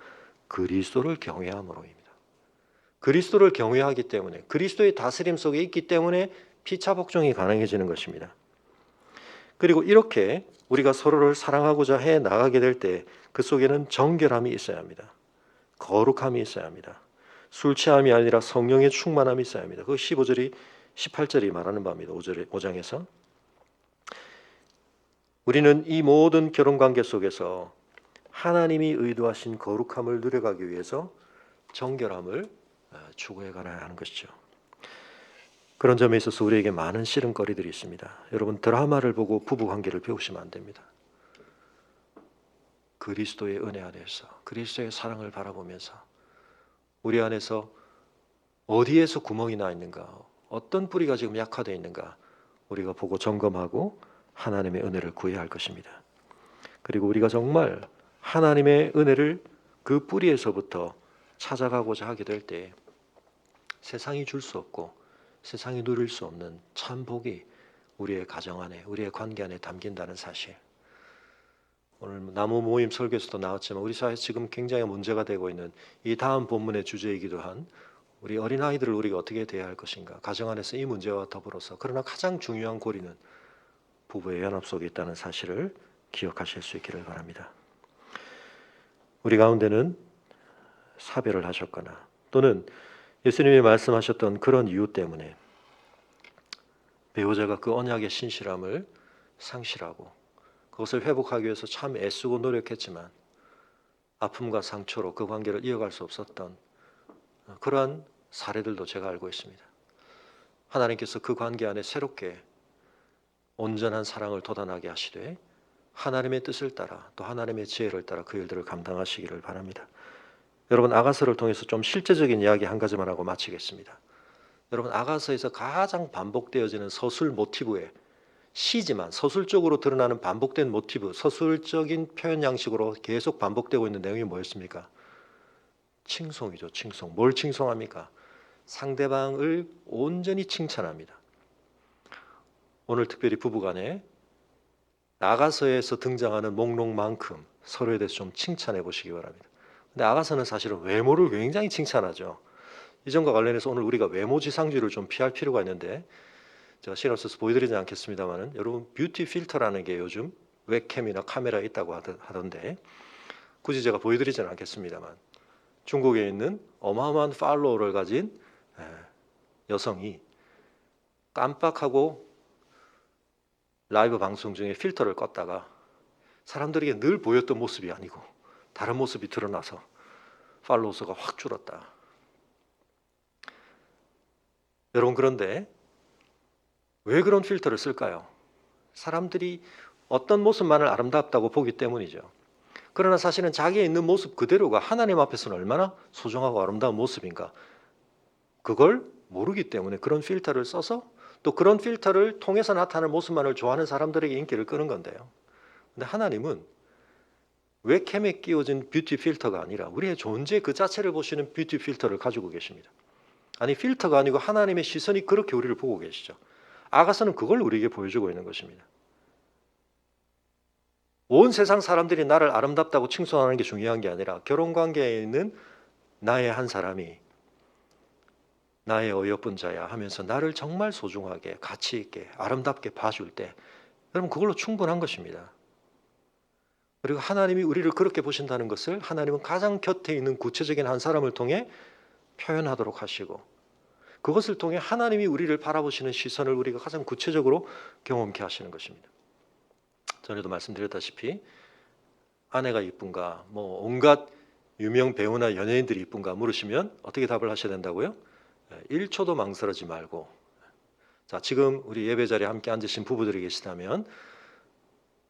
그리스도를 경외함으로입니다. 그리스도를 경외하기 때문에, 그리스도의 다스림 속에 있기 때문에 피차복종이 가능해지는 것입니다. 그리고 이렇게 우리가 서로를 사랑하고자 해 나가게 될 때 그 속에는 정결함이 있어야 합니다. 거룩함이 있어야 합니다. 술 취함이 아니라 성령의 충만함이 있어야 합니다. 그 15절이 18절이 말하는 바입니다. 5장에서 우리는 이 모든 결혼관계 속에서 하나님이 의도하신 거룩함을 누려가기 위해서 정결함을 추구해 가야 하는 것이죠. 그런 점에 있어서 우리에게 많은 씨름거리들이 있습니다. 여러분, 드라마를 보고 부부관계를 배우시면 안 됩니다. 그리스도의 은혜 안에서, 그리스도의 사랑을 바라보면서 우리 안에서 어디에서 구멍이 나 있는가, 어떤 뿌리가 지금 약화되어 있는가 우리가 보고 점검하고 하나님의 은혜를 구해야 할 것입니다. 그리고 우리가 정말 하나님의 은혜를 그 뿌리에서부터 찾아가고자 하게 될 때 세상이 줄 수 없고 세상이 누릴 수 없는 참 복이 우리의 가정 안에, 우리의 관계 안에 담긴다는 사실. 오늘 나무 모임 설교에서도 나왔지만 우리 사회에서 지금 굉장히 문제가 되고 있는 이 다음 본문의 주제이기도 한 우리 어린아이들을 우리가 어떻게 대해야 할 것인가, 가정 안에서 이 문제와 더불어서, 그러나 가장 중요한 고리는 부부의 연합 속에 있다는 사실을 기억하실 수 있기를 바랍니다. 우리 가운데는 사별을 하셨거나 또는 예수님이 말씀하셨던 그런 이유 때문에 배우자가 그 언약의 신실함을 상실하고 그것을 회복하기 위해서 참 애쓰고 노력했지만 아픔과 상처로 그 관계를 이어갈 수 없었던 그러한 사례들도 제가 알고 있습니다. 하나님께서 그 관계 안에 새롭게 온전한 사랑을 돋아나게 하시되 하나님의 뜻을 따라 또 하나님의 지혜를 따라 그 일들을 감당하시기를 바랍니다. 여러분, 아가서를 통해서 좀 실제적인 이야기 한 가지만 하고 마치겠습니다. 여러분, 아가서에서 가장 반복되어지는 서술 모티브에 시지만 서술적으로 드러나는 반복된 모티브, 서술적인 표현 양식으로 계속 반복되고 있는 내용이 뭐였습니까? 칭송이죠. 칭송. 뭘 칭송합니까? 상대방을 온전히 칭찬합니다. 오늘 특별히 부부간에 아가서에서 등장하는 목록만큼 서로에 대해서 좀 칭찬해 보시기 바랍니다. 근데 아가서는 사실은 외모를 굉장히 칭찬하죠. 이 점과 관련해서 오늘 우리가 외모지상주의를 좀 피할 필요가 있는데 제가 신경 써서 보여드리지 않겠습니다만 여러분, 뷰티 필터라는 게 요즘 웹캠이나 카메라에 있다고 하던데 굳이 제가 보여드리지는 않겠습니다만 중국에 있는 어마어마한 팔로워를 가진 여성이 깜빡하고 라이브 방송 중에 필터를 껐다가 사람들에게 늘 보였던 모습이 아니고 다른 모습이 드러나서 팔로워 수가 확 줄었다. 여러분, 그런데 왜 그런 필터를 쓸까요? 사람들이 어떤 모습만을 아름답다고 보기 때문이죠. 그러나 사실은 자기의 있는 모습 그대로가 하나님 앞에서는 얼마나 소중하고 아름다운 모습인가, 그걸 모르기 때문에 그런 필터를 써서 또 그런 필터를 통해서 나타나는 모습만을 좋아하는 사람들에게 인기를 끄는 건데요. 근데 하나님은 웹캠에 끼워진 뷰티 필터가 아니라 우리의 존재 그 자체를 보시는 뷰티 필터를 가지고 계십니다. 아니, 필터가 아니고 하나님의 시선이 그렇게 우리를 보고 계시죠. 아가서는 그걸 우리에게 보여주고 있는 것입니다. 온 세상 사람들이 나를 아름답다고 칭송하는 게 중요한 게 아니라 결혼관계에 있는 나의 한 사람이 나의 어여쁜 자야 하면서 나를 정말 소중하게 가치 있게 아름답게 봐줄 때 여러분, 그걸로 충분한 것입니다. 그리고 하나님이 우리를 그렇게 보신다는 것을 하나님은 가장 곁에 있는 구체적인 한 사람을 통해 표현하도록 하시고 그것을 통해 하나님이 우리를 바라보시는 시선을 우리가 가장 구체적으로 경험케 하시는 것입니다. 전에도 말씀드렸다시피 아내가 이쁜가, 온갖 유명 배우나 연예인들이 이쁜가 물으시면 어떻게 답을 하셔야 된다고요? 1초도 망설이지 말고, 자, 지금 우리 예배 자리에 함께 앉으신 부부들이 계시다면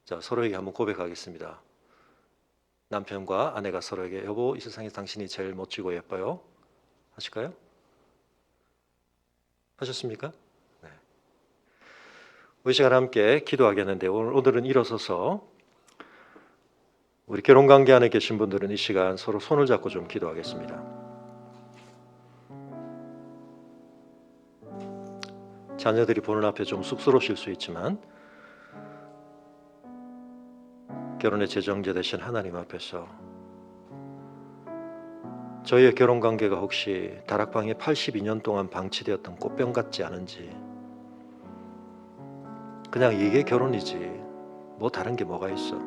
자, 서로에게 한번 고백하겠습니다. 남편과 아내가 서로에게 여보, 이 세상에서 당신이 제일 멋지고 예뻐요. 하실까요? 하셨습니까? 네. 우리 시간 함께 기도하겠는데 오늘은 일어서서 우리 결혼관계 안에 계신 분들은 이 시간 서로 손을 잡고 좀 기도하겠습니다. 자녀들이 보는 앞에 좀 쑥스러우실 수 있지만 결혼의 제정제 되신 하나님 앞에서 저희의 결혼관계가 혹시 다락방에 82년 동안 방치되었던 꽃병 같지 않은지, 그냥 이게 결혼이지 뭐 다른 게 뭐가 있어,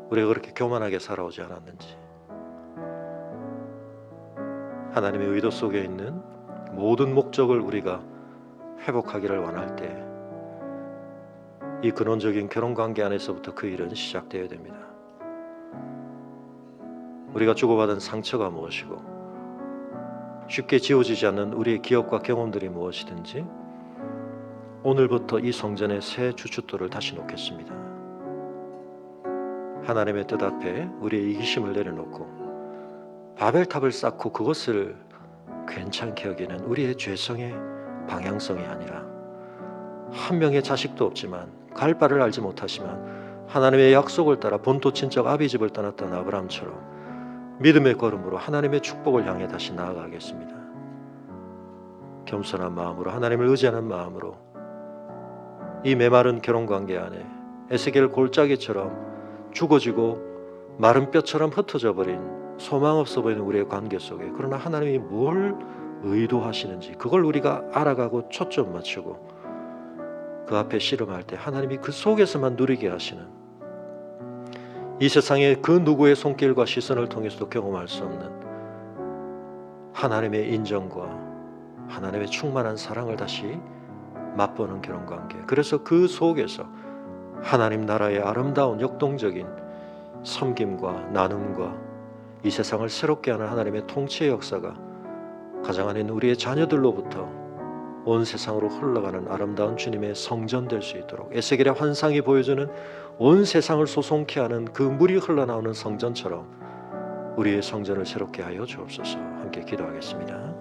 우리가 그렇게 교만하게 살아오지 않았는지, 하나님의 의도 속에 있는 모든 목적을 우리가 회복하기를 원할 때 이 근원적인 결혼관계 안에서부터 그 일은 시작되어야 됩니다. 우리가 주고받은 상처가 무엇이고 쉽게 지워지지 않는 우리의 기억과 경험들이 무엇이든지 오늘부터 이 성전의 새 주춧돌을 다시 놓겠습니다. 하나님의 뜻 앞에 우리의 이기심을 내려놓고 바벨탑을 쌓고 그것을 괜찮게 여기는 우리의 죄성의 방향성이 아니라 한 명의 자식도 없지만 갈 바를 알지 못하지만 하나님의 약속을 따라 본토 친척 아비집을 떠났던 아브라함처럼 믿음의 걸음으로 하나님의 축복을 향해 다시 나아가겠습니다. 겸손한 마음으로 하나님을 의지하는 마음으로 이 메마른 결혼관계 안에 에스겔 골짜기처럼 죽어지고 마른 뼈처럼 흩어져 버린 소망 없어 보이는 우리의 관계 속에 그러나 하나님이 뭘 의도하시는지 그걸 우리가 알아가고 초점 맞추고 그 앞에 씨름할 때 하나님이 그 속에서만 누리게 하시는 이 세상의 그 누구의 손길과 시선을 통해서도 경험할 수 없는 하나님의 인정과 하나님의 충만한 사랑을 다시 맛보는 결혼관계. 그래서 그 속에서 하나님 나라의 아름다운 역동적인 섬김과 나눔과 이 세상을 새롭게 하는 하나님의 통치의 역사가 가정 안에 있는 우리의 자녀들로부터 온 세상으로 흘러가는 아름다운 주님의 성전 될 수 있도록, 에스겔의 환상이 보여주는 온 세상을 소송케 하는 그 물이 흘러나오는 성전처럼 우리의 성전을 새롭게 하여 주옵소서. 함께 기도하겠습니다.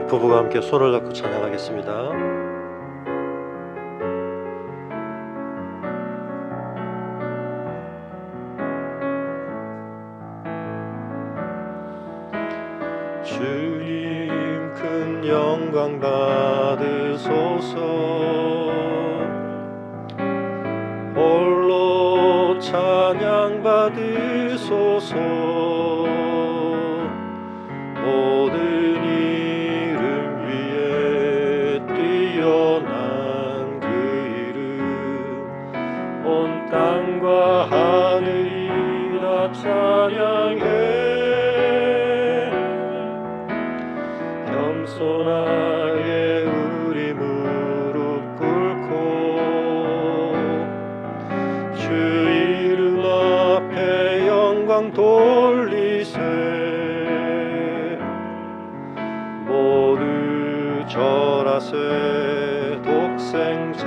부부가 함께 손을 잡고 찬양하겠습니다. 주님 큰 영광 받으소서. 홀로 찬양 받으소서. 모든 이름 위에 뛰어난 그 이름, 온 땅과 하늘이 다 찬양해. 겸손하게 우리 무릎 꿇고 주 이름 앞에 영광 돌리세. 모두 절하세. 독생자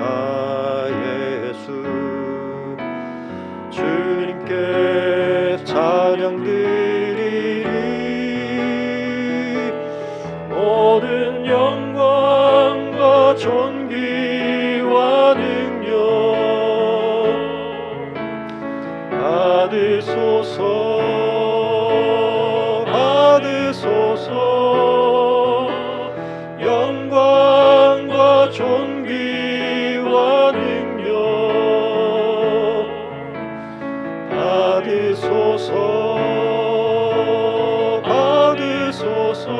예수 주님께 찬양 드리리. 모든 영광과 존귀와 능력 받으소서. 받으소서. 영광과 존귀와 능력 받으소서. 받으소서.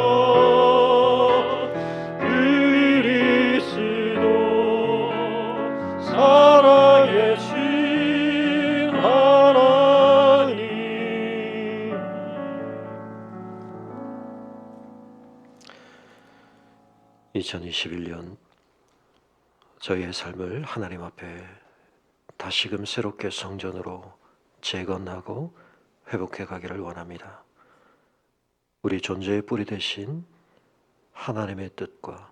살아계신 하나님. 2021년 저희의 삶을 하나님 앞에 다시금 새롭게 성전으로 재건하고 회복해 가기를 원합니다. 우리 존재의 뿌리 되신 하나님의 뜻과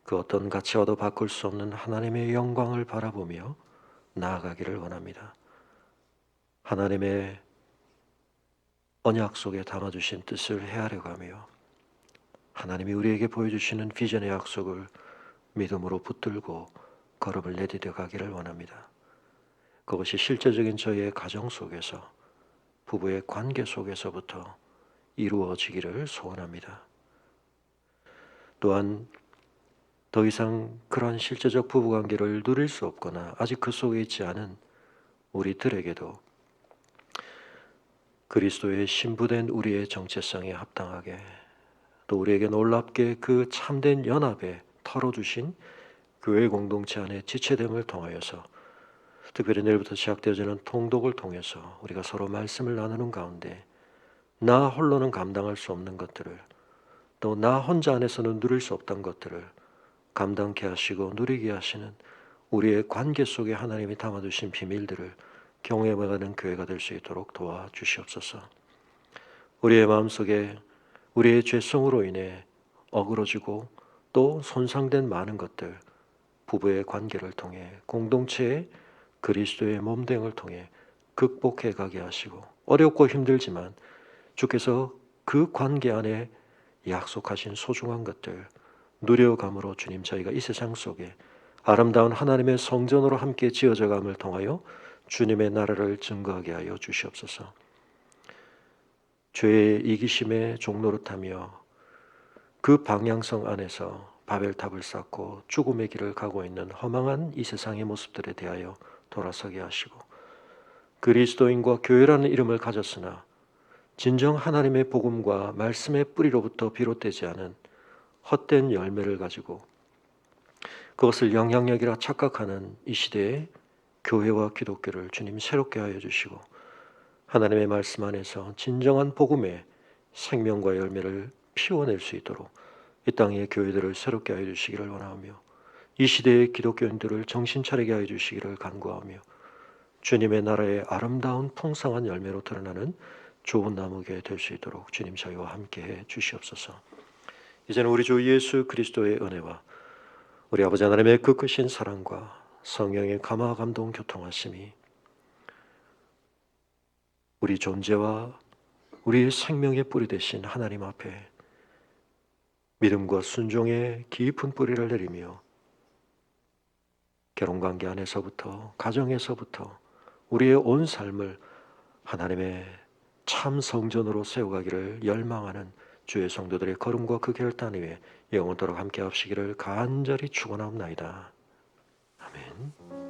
그 어떤 가치와도 바꿀 수 없는 하나님의 영광을 바라보며 나아가기를 원합니다. 하나님의 언약 속에 담아주신 뜻을 헤아려 가며 하나님이 우리에게 보여주시는 비전의 약속을 믿음으로 붙들고 걸음을 내디뎌 가기를 원합니다. 그것이 실제적인 저희의 가정 속에서, 부부의 관계 속에서부터 이루어지기를 소원합니다. 또한 더 이상 그러한 실제적 부부관계를 누릴 수 없거나 아직 그 속에 있지 않은 우리들에게도 그리스도의 신부된 우리의 정체성에 합당하게, 또 우리에게 놀랍게 그 참된 연합에 털어주신 교회 공동체 안의 지체됨을 통하여서, 특별히 내일부터 시작되어지는 통독을 통해서 우리가 서로 말씀을 나누는 가운데 나 홀로는 감당할 수 없는 것들을, 또 나 혼자 안에서는 누릴 수 없던 것들을 감당케 하시고 누리게 하시는 우리의 관계 속에 하나님이 담아두신 비밀들을 경외받는 교회가 될 수 있도록 도와주시옵소서. 우리의 마음속에 우리의 죄성으로 인해 어그러지고 또 손상된 많은 것들, 부부의 관계를 통해 공동체의 그리스도의 몸됨을 통해 극복해 가게 하시고, 어렵고 힘들지만 주께서 그 관계 안에 약속하신 소중한 것들 누려감으로 주님, 저희가 이 세상 속에 아름다운 하나님의 성전으로 함께 지어져감을 통하여 주님의 나라를 증거하게 하여 주시옵소서. 죄의 이기심의 종노릇하며 그 방향성 안에서 바벨탑을 쌓고 죽음의 길을 가고 있는 허망한 이 세상의 모습들에 대하여 돌아서게 하시고, 그리스도인과 교회라는 이름을 가졌으나 진정 하나님의 복음과 말씀의 뿌리로부터 비롯되지 않은 헛된 열매를 가지고 그것을 영향력이라 착각하는 이 시대의 교회와 기독교를 주님 새롭게 하여 주시고, 하나님의 말씀 안에서 진정한 복음의 생명과 열매를 피워낼 수 있도록 이 땅의 교회들을 새롭게 하여 주시기를 원하며, 이 시대의 기독교인들을 정신 차리게 하여 주시기를 간구하며, 주님의 나라의 아름다운 풍성한 열매로 드러나는 좋은 나무게 될 수 있도록 주님 저희와 함께해 주시옵소서. 이제는 우리 주 예수 그리스도의 은혜와 우리 아버지 하나님의 그 크신 사랑과 성령의 감화 감동 교통하심이 우리 존재와 우리의 생명의 뿌리 되신 하나님 앞에 믿음과 순종의 깊은 뿌리를 내리며 결혼관계 안에서부터 가정에서부터 우리의 온 삶을 하나님의 참 성전으로 세워가기를 열망하는 주의 성도들의 걸음과 그 결단 위에 영원토록 함께 하시기를 간절히 축원하옵나이다. 아멘.